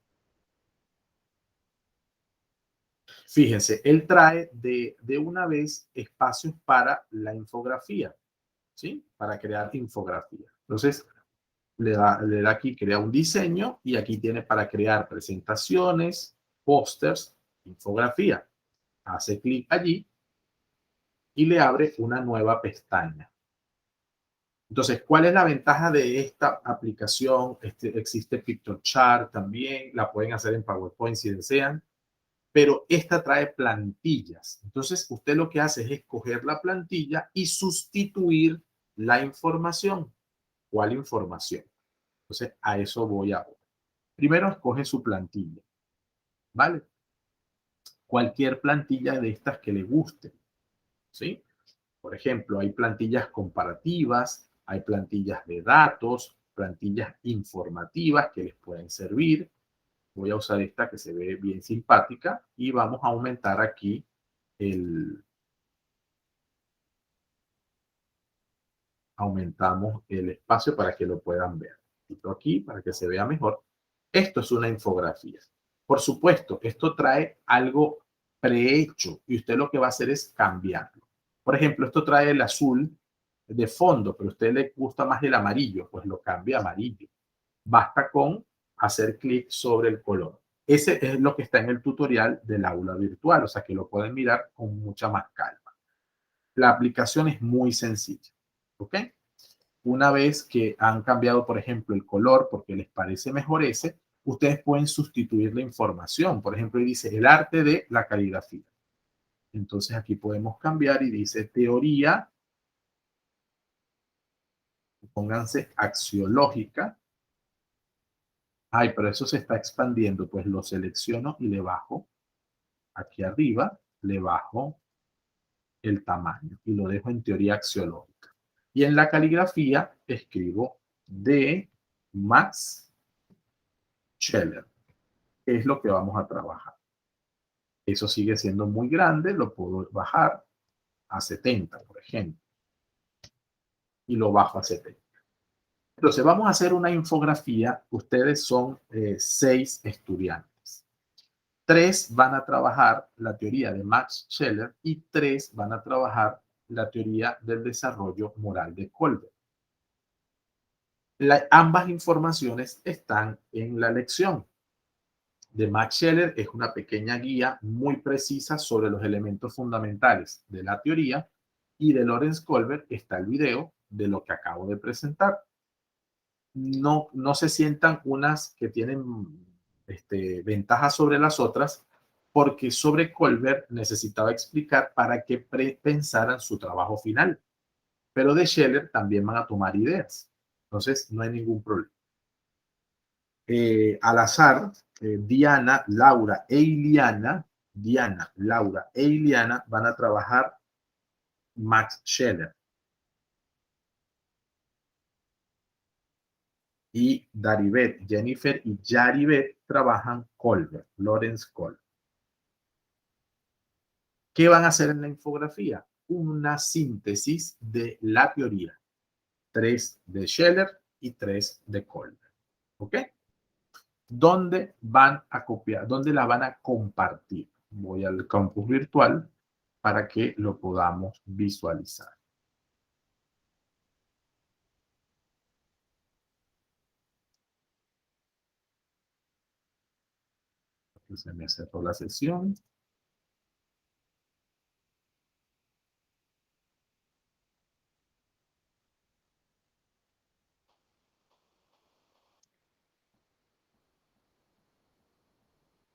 Fíjense, él trae de una vez espacios para la infografía, ¿sí? Para crear infografía. Entonces, le da aquí, crea un diseño y aquí tiene para crear presentaciones, pósters, infografía. Hace clic allí y le abre una nueva pestaña. Entonces, ¿cuál es la ventaja de esta aplicación? Existe PictoChart también, la pueden hacer en PowerPoint si desean, pero esta trae plantillas. Entonces, usted lo que hace es escoger la plantilla y sustituir la información. ¿Cuál información? Entonces, a eso voy ahora. Primero, escoge su plantilla, ¿vale? Cualquier plantilla de estas que le guste, ¿sí? Por ejemplo, hay plantillas comparativas, hay plantillas de datos, plantillas informativas que les pueden servir. Voy a usar esta que se ve bien simpática y vamos a aumentar aquí aumentamos el espacio para que lo puedan ver. Quito aquí para que se vea mejor. Esto es una infografía. Por supuesto, esto trae algo prehecho y usted lo que va a hacer es cambiarlo. Por ejemplo, esto trae el azul de fondo, pero a usted le gusta más el amarillo, pues lo cambia a amarillo. Basta con hacer clic sobre el color. Ese es lo que está en el tutorial del aula virtual, o sea que lo pueden mirar con mucha más calma. La aplicación es muy sencilla, ¿ok? Una vez que han cambiado, por ejemplo, el color porque les parece mejor ese, ustedes pueden sustituir la información. Por ejemplo, ahí dice el arte de la caligrafía. Entonces aquí podemos cambiar y dice teoría, pónganse axiológica. Ay, pero eso se está expandiendo, pues lo selecciono y le bajo aquí arriba, le bajo el tamaño y lo dejo en teoría axiológica. Y en la caligrafía escribo de Max Scheler, que es lo que vamos a trabajar. Eso sigue siendo muy grande, lo puedo bajar a 70, por ejemplo. Y lo bajo a 70. Entonces, vamos a hacer una infografía. Ustedes son 6 estudiantes. 3 van a trabajar la teoría de Max Scheler y 3 van a trabajar la teoría del desarrollo moral de Kolbe. Ambas informaciones están en la lección. De Max Scheler es una pequeña guía muy precisa sobre los elementos fundamentales de la teoría y de Lorenz Kolbe está el video de lo que acabo de presentar. No se sientan unas que tienen ventajas sobre las otras, porque sobre Kolbe necesitaba explicar para que pensaran su trabajo final. Pero de Scheler también van a tomar ideas. Entonces, no hay ningún problema. Al azar, Diana, Laura e Iliana van a trabajar Max Scheler. Y Daribet, Jennifer y Yaribet trabajan Kolbe, Lorenz Kolbe. ¿Qué van a hacer en la infografía? Una síntesis de la teoría. 3 de Scheler y 3 de Kolbe. ¿Ok? ¿Dónde van a copiar? ¿Dónde la van a compartir? Voy al campus virtual para que lo podamos visualizar. Se me cerró la sesión.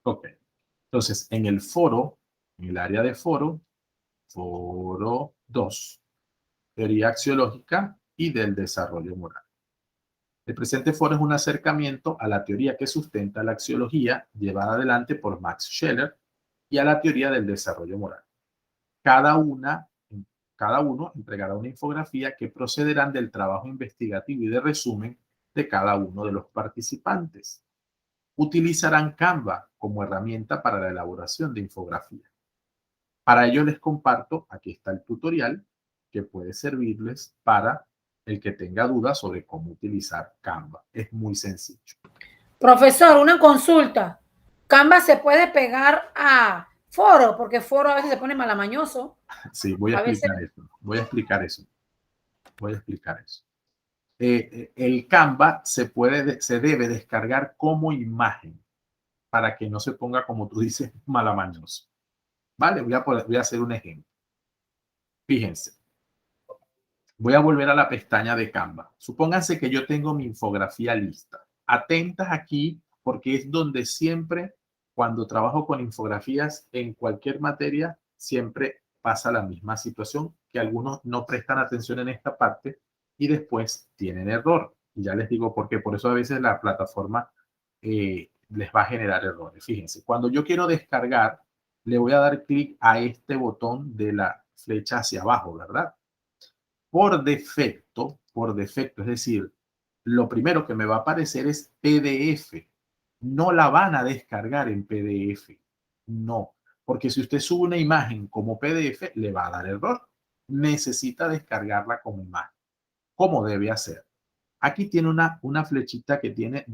Ok. Entonces, en el foro, en el área de foro 2, teoría axiológica y del desarrollo moral. El presente foro es un acercamiento a la teoría que sustenta la axiología llevada adelante por Max Scheler y a la teoría del desarrollo moral. Cada uno entregará una infografía que procederán del trabajo investigativo y de resumen de cada uno de los participantes. Utilizarán Canva como herramienta para la elaboración de infografía. Para ello les comparto, aquí está el tutorial que puede servirles para el que tenga dudas sobre cómo utilizar Canva. Es muy sencillo. Profesor, una consulta. ¿Canva se puede pegar a Foro, porque Foro a veces se pone malamañoso. Sí, voy a A veces- explicar eso. Voy a explicar eso. Voy a explicar eso. El Canva se debe descargar como imagen para que no se ponga, como tú dices, malamañoso. Vale, voy a hacer un ejemplo. Fíjense. Voy a volver a la pestaña de Canva. Supónganse que yo tengo mi infografía lista. Atentas aquí porque es donde siempre, cuando trabajo con infografías en cualquier materia, siempre pasa la misma situación, que algunos no prestan atención en esta parte y después tienen error. Y ya les digo por qué. Por eso a veces la plataforma les va a generar errores. Fíjense, cuando yo quiero descargar, le voy a dar clic a este botón de la flecha hacia abajo, ¿verdad? Por defecto, es decir, lo primero que me va a aparecer es PDF. No la van a descargar en PDF. No, porque si usted sube una imagen como PDF, le va a dar error. Necesita descargarla como imagen. ¿Cómo debe hacer? Aquí tiene una flechita que tiene,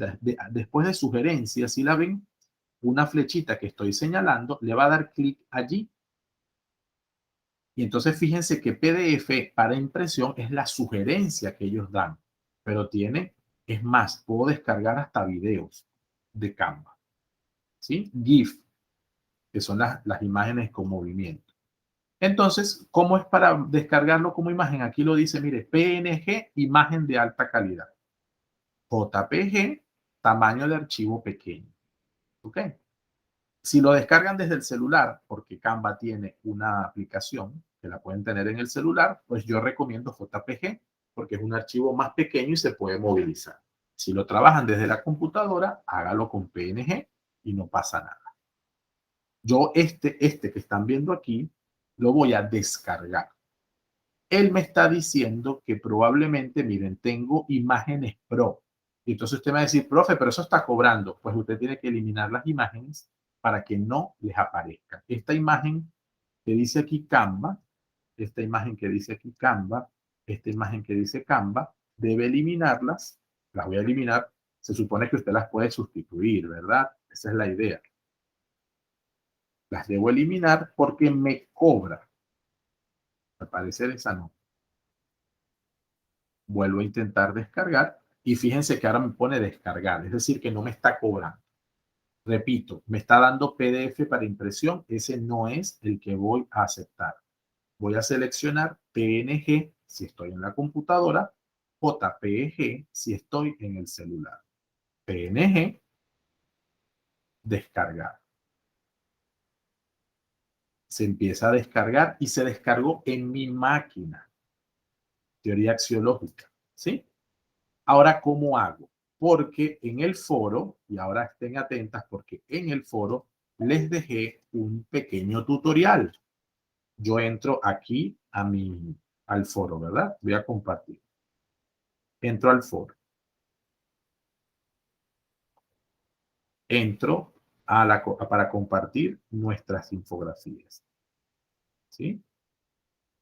después de sugerencias, si la ven, una flechita que estoy señalando, le va a dar clic allí. Y entonces fíjense que PDF para impresión es la sugerencia que ellos dan, pero es más, puedo descargar hasta videos de Canva, ¿sí? GIF, que son las imágenes con movimiento. Entonces, ¿cómo es para descargarlo como imagen? Aquí lo dice, mire, PNG, imagen de alta calidad. JPG, tamaño de archivo pequeño. ¿Ok? Si lo descargan desde el celular, porque Canva tiene una aplicación que la pueden tener en el celular, pues yo recomiendo JPG, porque es un archivo más pequeño y se puede movilizar. Si lo trabajan desde la computadora, hágalo con PNG y no pasa nada. Yo este que están viendo aquí, lo voy a descargar. Él me está diciendo que probablemente, miren, tengo imágenes pro. Y entonces usted me va a decir, profe, pero eso está cobrando. Pues usted tiene que eliminar las imágenes para que no les aparezca. Esta imagen que dice aquí Canva, esta imagen que dice aquí Canva, esta imagen que dice Canva, debe eliminarlas. Las voy a eliminar. Se supone que usted las puede sustituir, ¿verdad? Esa es la idea. Las debo eliminar porque me cobra. Al parecer esa no. Vuelvo a intentar descargar y fíjense que ahora me pone descargar, es decir, que no me está cobrando. Repito, me está dando PDF para impresión, ese no es el que voy a aceptar. Voy a seleccionar PNG si estoy en la computadora, JPG si estoy en el celular. PNG, descargar. Se empieza a descargar y se descargó en mi máquina. Teoría axiológica, ¿sí? Ahora, ¿cómo hago? Porque en el foro, y ahora estén atentas porque en el foro les dejé un pequeño tutorial. Yo entro aquí al foro, ¿verdad? Voy a compartir. Entro al foro. Entro para compartir nuestras infografías. ¿Sí?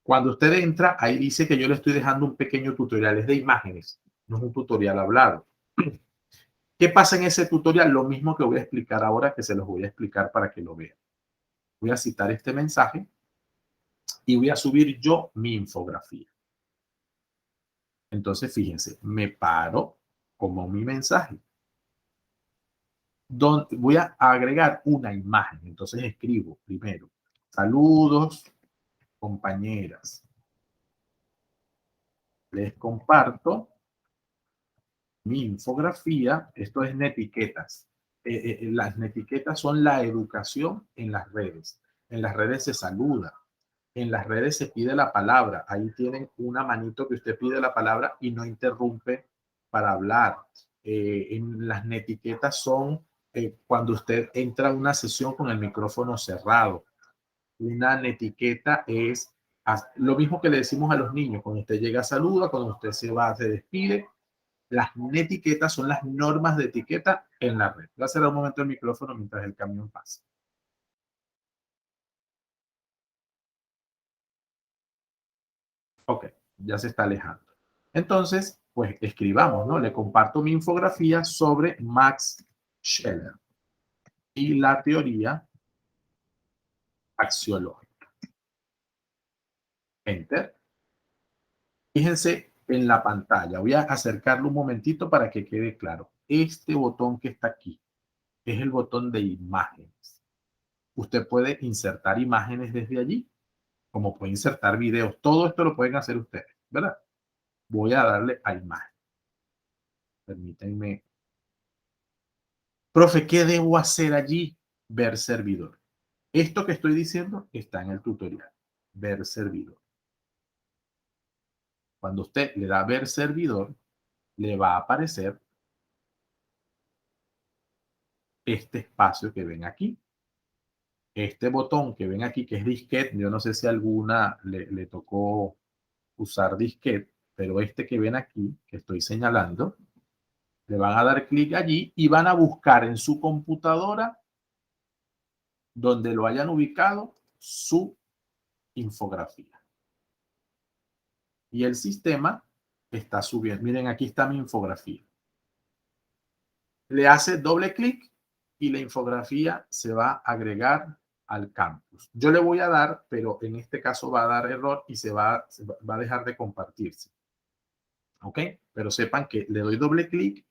Cuando usted entra, ahí dice que yo le estoy dejando un pequeño tutorial. Es de imágenes, no es un tutorial hablado. ¿Qué pasa en ese tutorial? Lo mismo que voy a explicar ahora, que se los voy a explicar para que lo vean. Voy a citar este mensaje y voy a subir yo mi infografía. Entonces, fíjense, me paro como mi mensaje. Voy a agregar una imagen. Entonces escribo primero, saludos, compañeras. Les comparto mi infografía. Esto es netiquetas. Las netiquetas son la educación en las redes. En las redes se saluda. En las redes se pide la palabra. Ahí tienen una manito que usted pide la palabra y no interrumpe para hablar. En las netiquetas son cuando usted entra a una sesión con el micrófono cerrado. Una netiqueta es lo mismo que le decimos a los niños. Cuando usted llega, saluda. Cuando usted se va, se despide. Las netiquetas son las normas de etiqueta en la red. Voy a cerrar un momento el micrófono mientras el camión pasa. Ok, ya se está alejando. Entonces, pues escribamos, ¿no? Le comparto mi infografía sobre Max Scheler y la teoría axiológica. Enter. Fíjense en la pantalla. Voy a acercarlo un momentito para que quede claro. Este botón que está aquí es el botón de imágenes. Usted puede insertar imágenes desde allí, como puede insertar videos. Todo esto lo pueden hacer ustedes, ¿verdad? Voy a darle a imagen. Permítanme. Profe, ¿qué debo hacer allí? Ver servidor. Esto que estoy diciendo está en el tutorial. Ver servidor. Cuando usted le da ver servidor, le va a aparecer este espacio que ven aquí. Este botón que ven aquí, que es disquete, yo no sé si alguna le tocó usar disquete, pero este que ven aquí, que estoy señalando, le van a dar clic allí y van a buscar en su computadora, donde lo hayan ubicado, su infografía. Y el sistema está subiendo. Miren, aquí está mi infografía. Le hace doble clic y la infografía se va a agregar al campus. Yo le voy a dar, pero en este caso va a dar error y se va a dejar de compartirse. ¿Ok? Pero sepan que le doy doble clic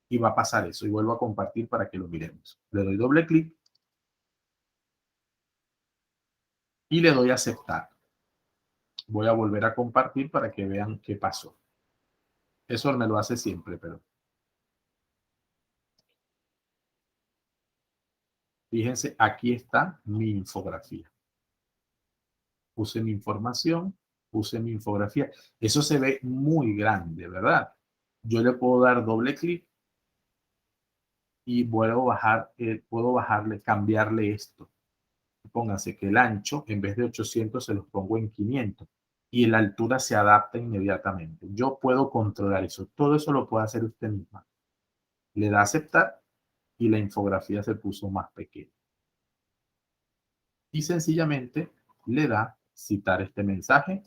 y va a pasar eso. Y vuelvo a compartir para que lo miremos. Le doy doble clic y le doy a aceptar. Voy a volver a compartir para que vean qué pasó. Eso me lo hace siempre, pero fíjense, aquí está mi infografía. Puse mi información, puse mi infografía. Eso se ve muy grande, ¿verdad? Yo le puedo dar doble clic y puedo bajarle, cambiarle esto. Pónganse que el ancho, en vez de 800, se los pongo en 500. Y la altura se adapta inmediatamente. Yo puedo controlar eso. Todo eso lo puede hacer usted misma. Le da a aceptar y la infografía se puso más pequeña. Y sencillamente le da citar este mensaje.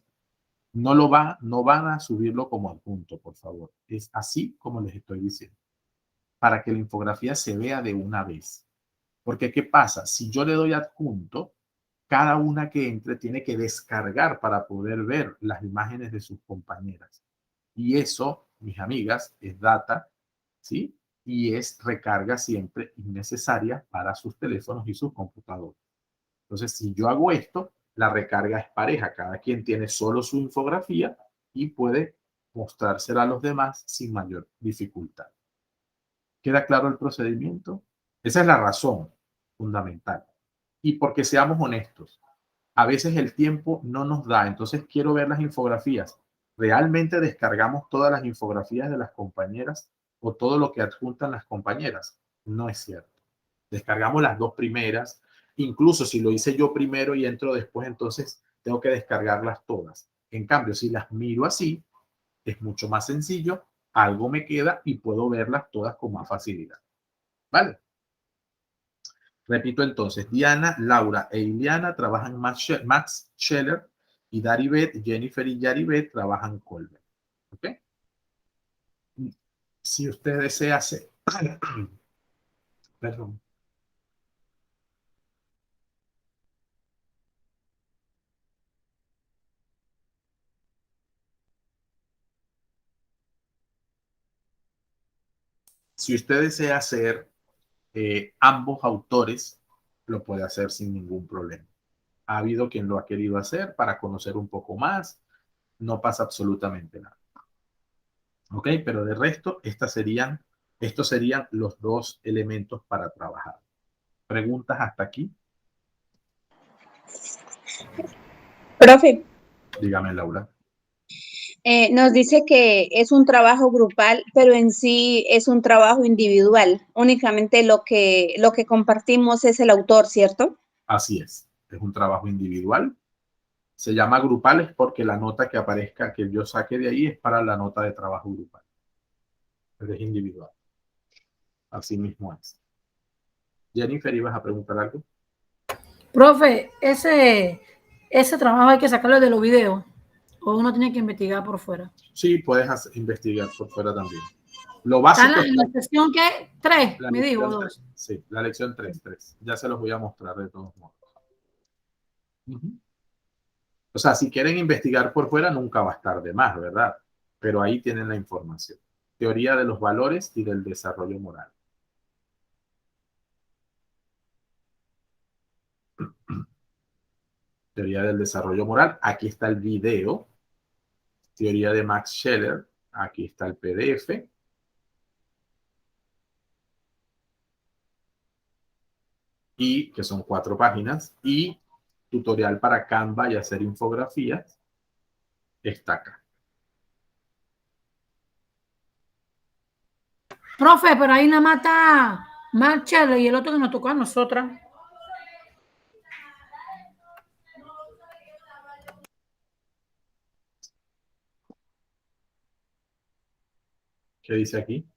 No van a subirlo como adjunto, por favor. Es así como les estoy diciendo. Para que la infografía se vea de una vez. Porque, ¿qué pasa? Si yo le doy adjunto, cada una que entre tiene que descargar para poder ver las imágenes de sus compañeras. Y eso, mis amigas, es data, ¿sí? Y es recarga siempre innecesaria para sus teléfonos y sus computadoras. Entonces, si yo hago esto, la recarga es pareja. Cada quien tiene solo su infografía y puede mostrársela a los demás sin mayor dificultad. ¿Queda claro el procedimiento? Esa es la razón fundamental. Y porque seamos honestos, a veces el tiempo no nos da, entonces quiero ver las infografías. ¿Realmente descargamos todas las infografías de las compañeras o todo lo que adjuntan las compañeras? No es cierto. Descargamos las dos primeras. Incluso si lo hice yo primero y entro después, entonces tengo que descargarlas todas. En cambio, si las miro así, es mucho más sencillo, algo me queda y puedo verlas todas con más facilidad. ¿Vale? Repito entonces, Diana, Laura e Iliana trabajan Max Scheller y Daribet, Jennifer y Yaribet trabajan Colbert. ¿Ok? Si usted desea hacer... Perdón. Si usted desea hacer ambos autores, lo puede hacer sin ningún problema. Ha habido quien lo ha querido hacer para conocer un poco más. No pasa absolutamente nada. ¿Ok? Pero de resto, estos serían los dos elementos para trabajar. ¿Preguntas hasta aquí? Profe. Dígame, Laura. Nos dice que es un trabajo grupal, pero en sí es un trabajo individual. Únicamente lo que compartimos es el autor, ¿cierto? Así es un trabajo individual. Se llama grupales porque la nota que aparezca, que yo saque de ahí, es para la nota de trabajo grupal. Pero es individual. Así mismo es. Jennifer, ¿ibas a preguntar algo? Profe, ese trabajo hay que sacarlo de los videos. ¿O uno tiene que investigar por fuera? Sí, puedes investigar por fuera también. Lo básico ¿En la sección qué? 3, me digo, 2. Sí, la lección 3. Ya se los voy a mostrar de todos modos. Ujú. O sea, si quieren investigar por fuera, nunca va a estar de más, ¿verdad? Pero ahí tienen la información. Teoría de los valores y del desarrollo moral. Teoría del desarrollo moral. Aquí está el video. Teoría de Max Scheler. Aquí está el PDF. Y que son 4 páginas. Y tutorial para Canva y hacer infografías está acá. Profe, pero ahí nada más está Marshall y el otro que nos tocó a nosotras. ¿Qué dice aquí?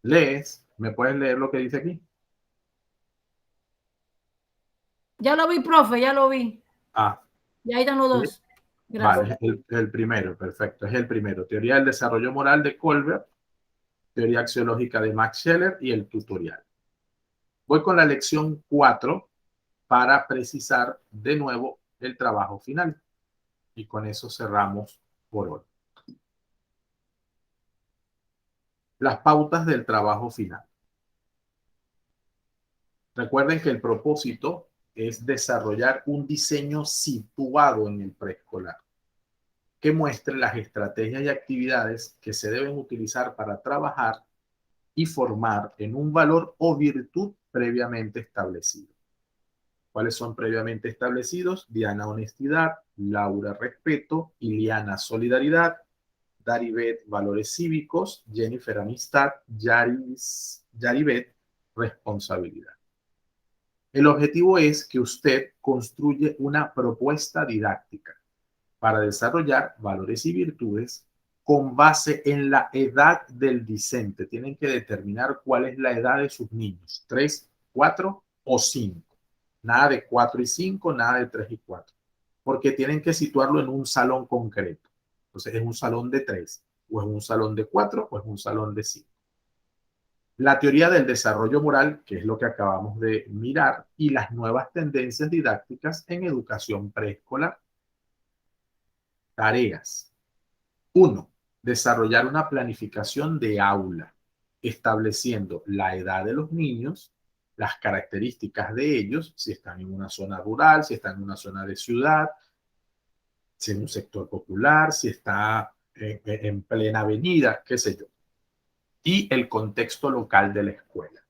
¿Lees? ¿Me puedes leer lo que dice aquí? Ya lo vi, profe, ya lo vi. Ah. Y ahí están los dos. Gracias. Vale, el primero, perfecto. Es el primero. Teoría del desarrollo moral de Colbert, teoría axiológica de Max Scheler y el tutorial. Voy con la lección 4 para precisar de nuevo el trabajo final. Y con eso cerramos por hoy. Las pautas del trabajo final. Recuerden que el propósito es desarrollar un diseño situado en el preescolar que muestre las estrategias y actividades que se deben utilizar para trabajar y formar en un valor o virtud previamente establecido. ¿Cuáles son previamente establecidos? Diana, honestidad; Laura, respeto; Iliana, solidaridad; Daribet, valores cívicos; Jennifer, amistad; Yaribet, responsabilidad. El objetivo es que usted construye una propuesta didáctica para desarrollar valores y virtudes con base en la edad del discente. Tienen que determinar cuál es la edad de sus niños, 3, 4 o 5. Nada de 4 y 5, nada de 3 y 4, porque tienen que situarlo en un salón concreto. Entonces, ¿es un salón de 3, o es un salón de 4, o es un salón de 5? La teoría del desarrollo moral, que es lo que acabamos de mirar, y las nuevas tendencias didácticas en educación preescolar. Tareas. 1. Desarrollar una planificación de aula, estableciendo la edad de los niños, las características de ellos, si están en una zona rural, si están en una zona de ciudad, si en un sector popular, si está en plena avenida, qué sé yo. Y el contexto local de la escuela.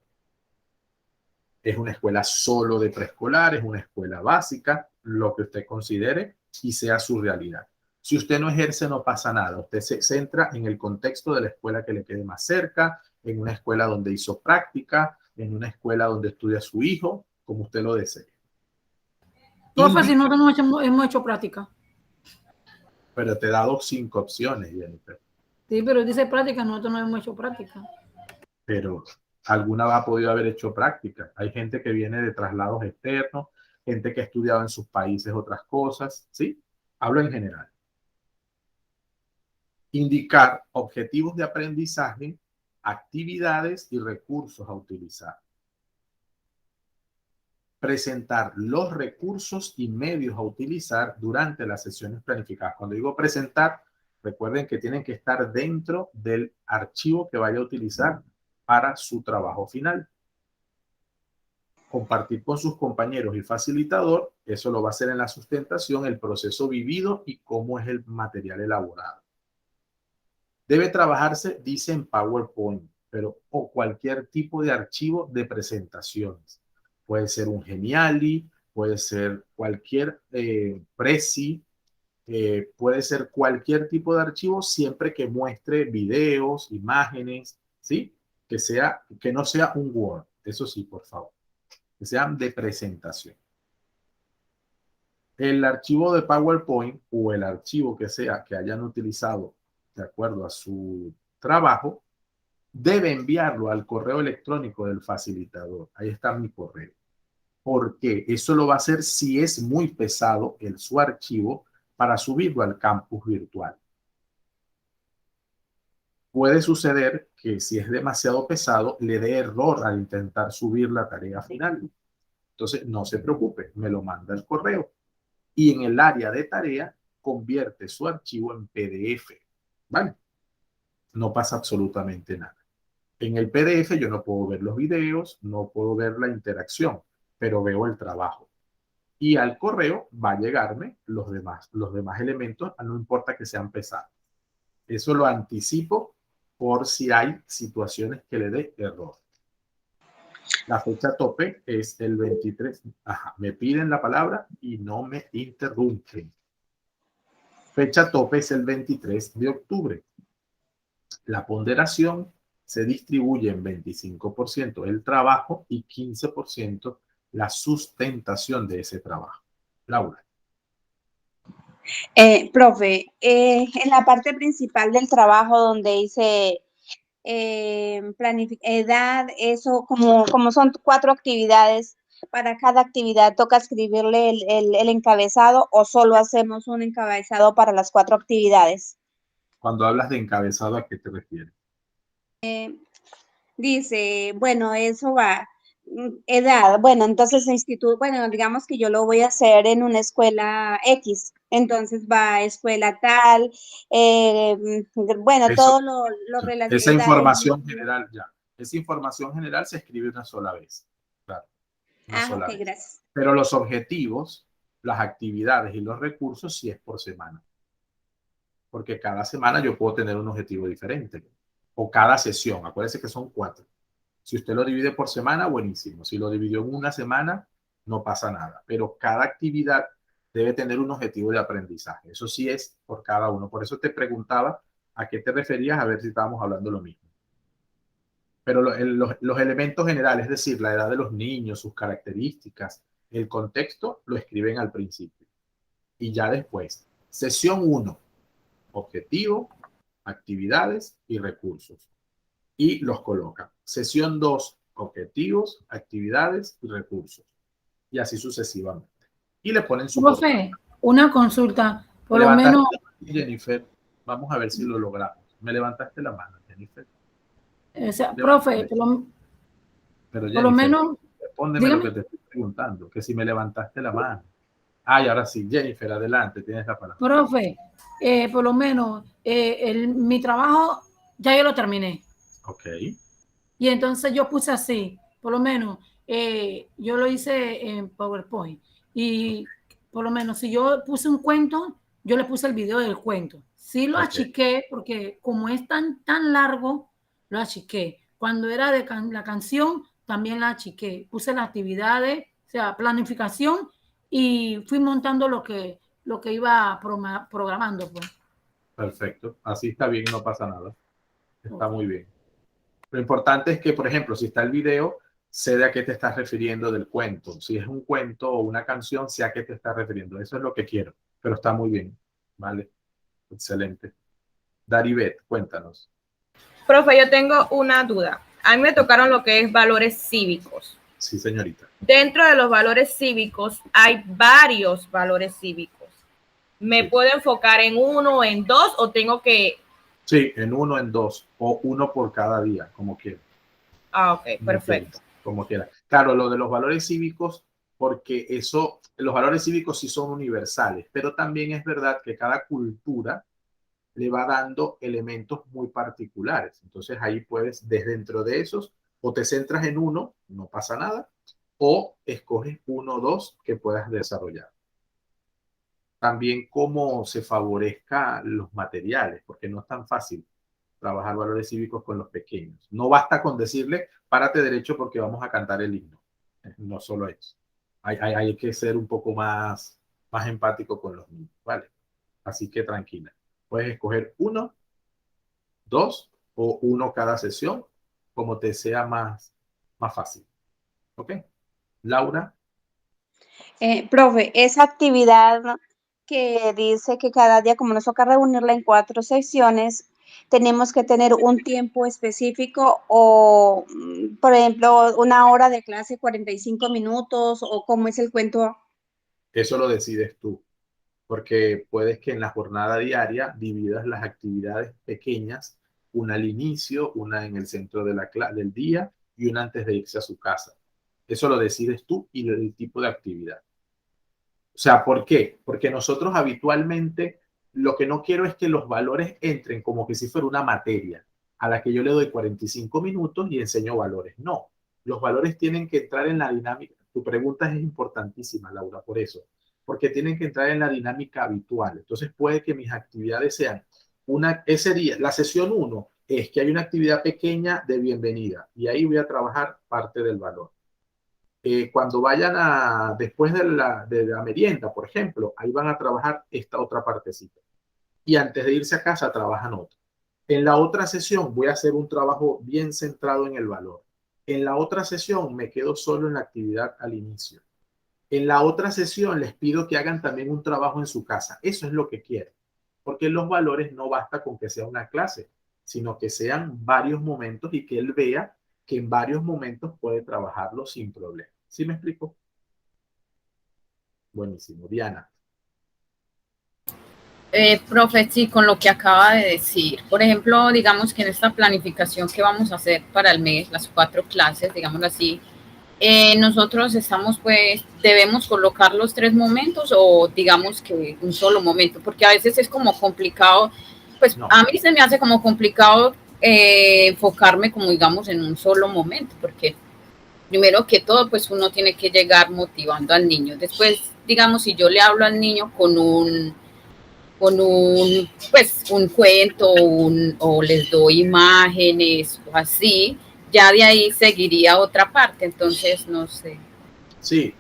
¿Es una escuela solo de preescolar? ¿Es una escuela básica? Lo que usted considere y sea su realidad. Si usted no ejerce, no pasa nada. Usted se centra en el contexto de la escuela que le quede más cerca, en una escuela donde hizo práctica, en una escuela donde estudia su hijo, como usted lo desee. Profe, si nosotros no hemos hecho práctica. Pero te he dado 5 opciones, Jennifer. Sí, pero dice práctica, nosotros no hemos hecho práctica. Pero alguna ha podido haber hecho práctica. Hay gente que viene de traslados externos, gente que ha estudiado en sus países otras cosas, ¿sí? Hablo en general. Indicar objetivos de aprendizaje, actividades y recursos a utilizar. Presentar los recursos y medios a utilizar durante las sesiones planificadas. Cuando digo presentar, recuerden que tienen que estar dentro del archivo que vaya a utilizar para su trabajo final. Compartir con sus compañeros y facilitador, eso lo va a hacer en la sustentación, el proceso vivido y cómo es el material elaborado. Debe trabajarse, dice, en PowerPoint, pero o cualquier tipo de archivo de presentaciones. Puede ser un Geniali, puede ser cualquier Prezi, puede ser cualquier tipo de archivo siempre que muestre videos, imágenes, ¿sí? Que no sea un Word, eso sí, por favor, que sean de presentación. El archivo de PowerPoint o el archivo que sea que hayan utilizado de acuerdo a su trabajo, debe enviarlo al correo electrónico del facilitador. Ahí está mi correo. Porque eso lo va a hacer si es muy pesado su archivo para subirlo al campus virtual. Puede suceder que si es demasiado pesado, le dé error al intentar subir la tarea final. Entonces, no se preocupe, me lo manda el correo. Y en el área de tarea, convierte su archivo en PDF. ¿Vale? No pasa absolutamente nada. En el PDF yo no puedo ver los videos, no puedo ver la interacción, pero veo el trabajo. Y al correo va a llegarme los demás elementos, no importa que sean pesados. Eso lo anticipo por si hay situaciones que le dé error. La fecha tope es el 23. Ajá, me piden la palabra y no me interrumpen. Fecha tope es el 23 de octubre. La ponderación se distribuye en 25% el trabajo y 15% la sustentación de ese trabajo. Laura. Profe, en la parte principal del trabajo donde dice edad, eso como son 4 actividades, para cada actividad toca escribirle el encabezado o solo hacemos un encabezado para las 4 actividades. Cuando hablas de encabezado, ¿a qué te refieres? Dice, bueno, eso va, edad, bueno, entonces instituto, bueno, digamos que yo lo voy a hacer en una escuela X, entonces va a escuela tal, bueno, Eso, todo lo relacionado. esa información general ya. Esa información general se escribe una sola vez. Claro, una sola ok, vez. gracias. Pero los objetivos, las actividades y los recursos sí es por semana. Porque cada semana yo puedo tener un objetivo diferente. O cada sesión. Acuérdense que son 4. Si usted lo divide por semana, buenísimo. Si lo dividió en una semana, no pasa nada. Pero cada actividad debe tener un objetivo de aprendizaje. Eso sí es por cada uno. Por eso te preguntaba a qué te referías, a ver si estábamos hablando lo mismo. Pero los elementos generales, es decir, la edad de los niños, sus características, el contexto, lo escriben al principio. Y ya después, sesión 1, objetivo, actividades y recursos. Y los colocan. Sesión 2, objetivos, actividades y recursos. Y así sucesivamente. Y le ponen su Profe, una consulta, por lo levantaste menos. la mano, Jennifer, vamos a ver si lo logramos. Me levantaste la mano, Jennifer. O sea, profe, Pero Jennifer, por lo menos, respóndeme dígame. lo que te estoy preguntando, que si me levantaste la mano. Ay, ahora sí, Jennifer, adelante, tienes la palabra. Profe, por lo menos mi trabajo ya yo lo terminé. Ok. Y entonces yo puse así, por lo menos yo lo hice en PowerPoint. Y por lo menos si yo puse un cuento, yo le puse el video del cuento. Sí lo achiqué porque como es tan largo, lo achiqué. Cuando era de la canción, también la achiqué. Puse las actividades, o sea, planificación y fui montando lo que iba programando. Pues. Perfecto. Así está bien, no pasa nada. Está muy bien. Lo importante es que, por ejemplo, si está el video, sé de a qué te estás refiriendo del cuento. Si es un cuento o una canción, sé a qué te estás refiriendo. Eso es lo que quiero. Pero está muy bien. Vale. Excelente. Daribet, cuéntanos. Profe, yo tengo una duda. A mí me tocaron lo que es valores cívicos. Sí, señorita. Dentro de los valores cívicos hay varios valores cívicos. ¿Me puedo enfocar en uno, en dos o tengo que...? Sí, en uno, en dos o uno por cada día, como quiera. Ah, ok, perfecto. Como quiera. Claro, lo de los valores cívicos, porque eso, los valores cívicos sí son universales, pero también es verdad que cada cultura le va dando elementos muy particulares. Entonces ahí puedes, desde dentro de esos, o te centras en uno, no pasa nada, o escoges uno o dos que puedas desarrollar. También cómo se favorezca los materiales, porque no es tan fácil trabajar valores cívicos con los pequeños. No basta con decirle, párate derecho porque vamos a cantar el himno. No solo eso. Hay que ser un poco más empático con los niños, ¿vale? Así que tranquila. Puedes escoger uno, dos o uno cada sesión, como te sea más fácil. ¿Ok? Laura. Profe, esa actividad que dice que cada día, como nos toca reunirla en 4 secciones, tenemos que tener un tiempo específico o, por ejemplo, una hora de clase, 45 minutos o cómo es el cuento. Eso lo decides tú, porque puedes que en la jornada diaria dividas las actividades pequeñas una al inicio, una en el centro de del día y una antes de irse a su casa. Eso lo decides tú y el tipo de actividad. O sea, ¿por qué? Porque nosotros habitualmente lo que no quiero es que los valores entren como que si fuera una materia a la que yo le doy 45 minutos y enseño valores. No, los valores tienen que entrar en la dinámica. Tu pregunta es importantísima, Laura, por eso. Porque tienen que entrar en la dinámica habitual. Entonces puede que mis actividades sean ese día, la sesión 1 es que hay una actividad pequeña de bienvenida y ahí voy a trabajar parte del valor. Cuando vayan después de la merienda, por ejemplo, ahí van a trabajar esta otra partecita. Y antes de irse a casa trabajan otra. En la otra sesión voy a hacer un trabajo bien centrado en el valor. En la otra sesión me quedo solo en la actividad al inicio. En la otra sesión les pido que hagan también un trabajo en su casa. Eso es lo que quiero. Porque los valores no basta con que sea una clase, sino que sean varios momentos y que él vea que en varios momentos puede trabajarlo sin problema. ¿Sí me explico? Buenísimo. Diana. Profe, sí, con lo que acaba de decir. Por ejemplo, digamos que en esta planificación que vamos a hacer para el mes, las 4 clases, digámoslo así, nosotros debemos colocar los 3 momentos o digamos que un solo momento, porque a veces es como complicado, pues no. A mí se me hace como complicado enfocarme como digamos en un solo momento, porque primero que todo, pues uno tiene que llegar motivando al niño. Después, digamos, si yo le hablo al niño con un cuento o les doy imágenes o así, ya de ahí seguiría otra parte, entonces no sé. Sí,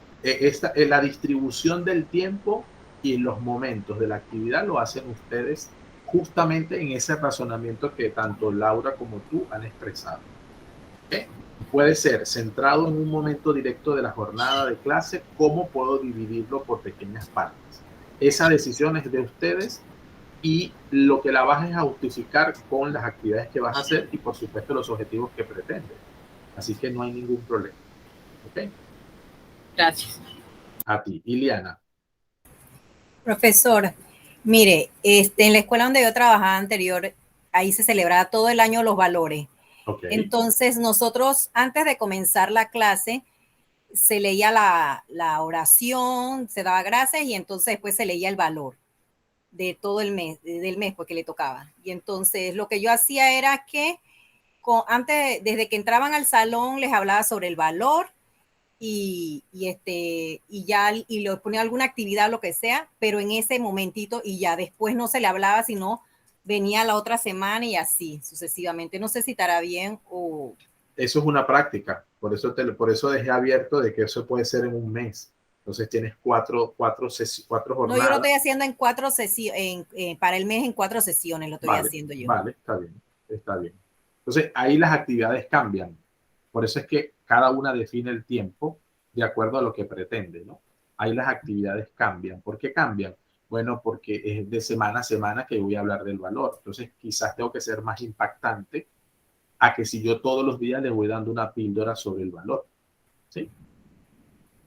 la distribución del tiempo y los momentos de la actividad lo hacen ustedes justamente en ese razonamiento que tanto Laura como tú han expresado. ¿Okay? Puede ser centrado en un momento directo de la jornada de clase, cómo puedo dividirlo por pequeñas partes. Esa decisión es de ustedes y lo que la vas es a justificar con las actividades que vas a hacer y por supuesto los objetivos que pretendes. Así que no hay ningún problema. ¿Ok? Gracias. A ti. Iliana. Profesor, mire, en la escuela donde yo trabajaba anterior, ahí se celebraba todo el año los valores. Okay. Entonces nosotros antes de comenzar la clase se leía la oración, se daba gracias y entonces después se leía el valor de todo el mes, del mes porque le tocaba. Y entonces lo que yo hacía era que desde que entraban al salón les hablaba sobre el valor y les ponía alguna actividad o lo que sea, pero en ese momentito y ya después no se le hablaba, sino venía la otra semana y así sucesivamente. No sé si estará bien o... Eso es una práctica, por eso dejé abierto de que eso puede ser en un mes. Entonces tienes cuatro jornadas. No, yo lo estoy haciendo en 4 sesiones, para el mes en 4 sesiones lo estoy haciendo yo. Vale, está bien. Entonces ahí las actividades cambian. Por eso es que cada una define el tiempo de acuerdo a lo que pretende, ¿no? Ahí las actividades cambian. ¿Por qué cambian? Bueno, porque es de semana a semana que voy a hablar del valor. Entonces quizás tengo que ser más impactante a que si yo todos los días le voy dando una píldora sobre el valor, ¿sí?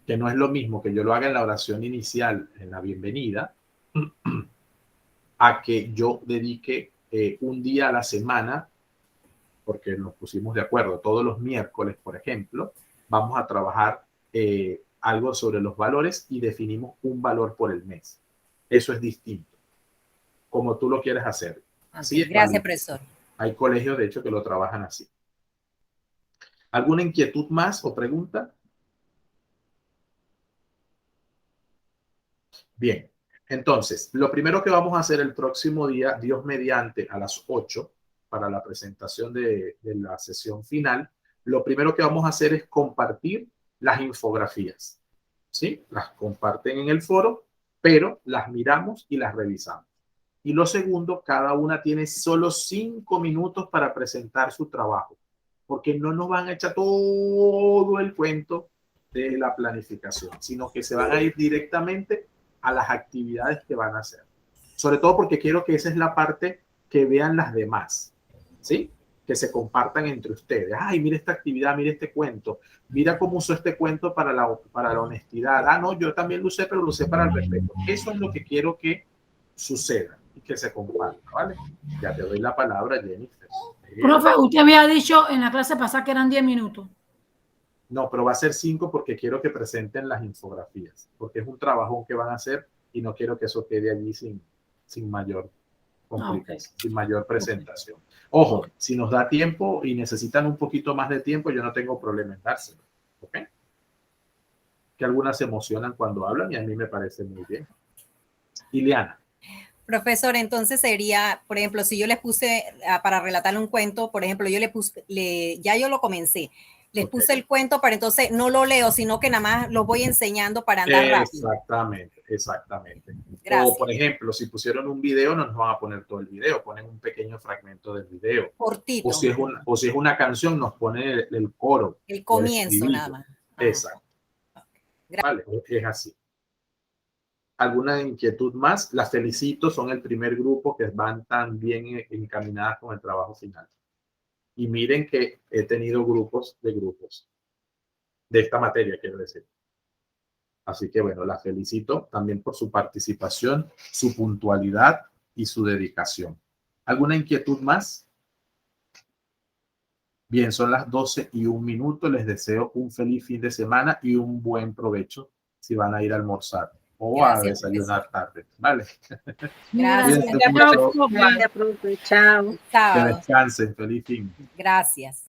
Que no es lo mismo que yo lo haga en la oración inicial, en la bienvenida, a que yo dedique un día a la semana, porque nos pusimos de acuerdo, todos los miércoles, por ejemplo, vamos a trabajar algo sobre los valores y definimos un valor por el mes. Eso es distinto, como tú lo quieres hacer. Así es. Gracias, profesor. Hay colegios, de hecho, que lo trabajan así. ¿Alguna inquietud más o pregunta? Bien, entonces, lo primero que vamos a hacer el próximo día, Dios mediante, a las 8, para la presentación de la sesión final, lo primero que vamos a hacer es compartir las infografías. ¿Sí? Las comparten en el foro, pero las miramos y las revisamos. Y lo segundo, cada una tiene solo 5 minutos para presentar su trabajo, porque no nos van a echar todo el cuento de la planificación, sino que se van a ir directamente a las actividades que van a hacer. Sobre todo porque quiero que esa es la parte que vean las demás, ¿sí? Que se compartan entre ustedes. Ay, mira esta actividad, mira este cuento. Mira cómo usó este cuento para la honestidad. Ah, no, yo también lo usé, pero lo usé para el respeto. Eso es lo que quiero que suceda y que se comparta, ¿vale? Ya te doy la palabra, Jennifer. Profe, usted había dicho en la clase pasada que eran 10 minutos. No, pero va a ser 5 porque quiero que presenten las infografías, porque es un trabajón que van a hacer y no quiero que eso quede allí sin mayor complicación, sin mayor presentación. Ojo, si nos da tiempo y necesitan un poquito más de tiempo, yo no tengo problema en dárselo. ¿Ok? Que algunas se emocionan cuando hablan y a mí me parece muy bien. Ileana. Profesor, entonces sería, por ejemplo, si yo les puse para relatarle un cuento, por ejemplo, yo le puse, ya yo lo comencé, les puse el cuento, pero entonces no lo leo, sino que nada más lo voy enseñando para andar rápido. Exactamente. Gracias. O, por ejemplo, si pusieron un video, no nos van a poner todo el video, ponen un pequeño fragmento del video. Cortito. O si es una canción, nos pone el coro. El comienzo, nada más. Exacto. Vale, es así. ¿Alguna inquietud más? Las felicito, son el primer grupo que van tan bien encaminadas con el trabajo final. Y miren que he tenido grupos de esta materia, quiero decir. Así que bueno, las felicito también por su participación, su puntualidad y su dedicación. ¿Alguna inquietud más? Bien, son las 12:01. Les deseo un feliz fin de semana y un buen provecho si van a ir a almorzar o gracias, a desayunar tarde. Vale. Gracias. Chao. Que descansen. Feliz fin. Gracias.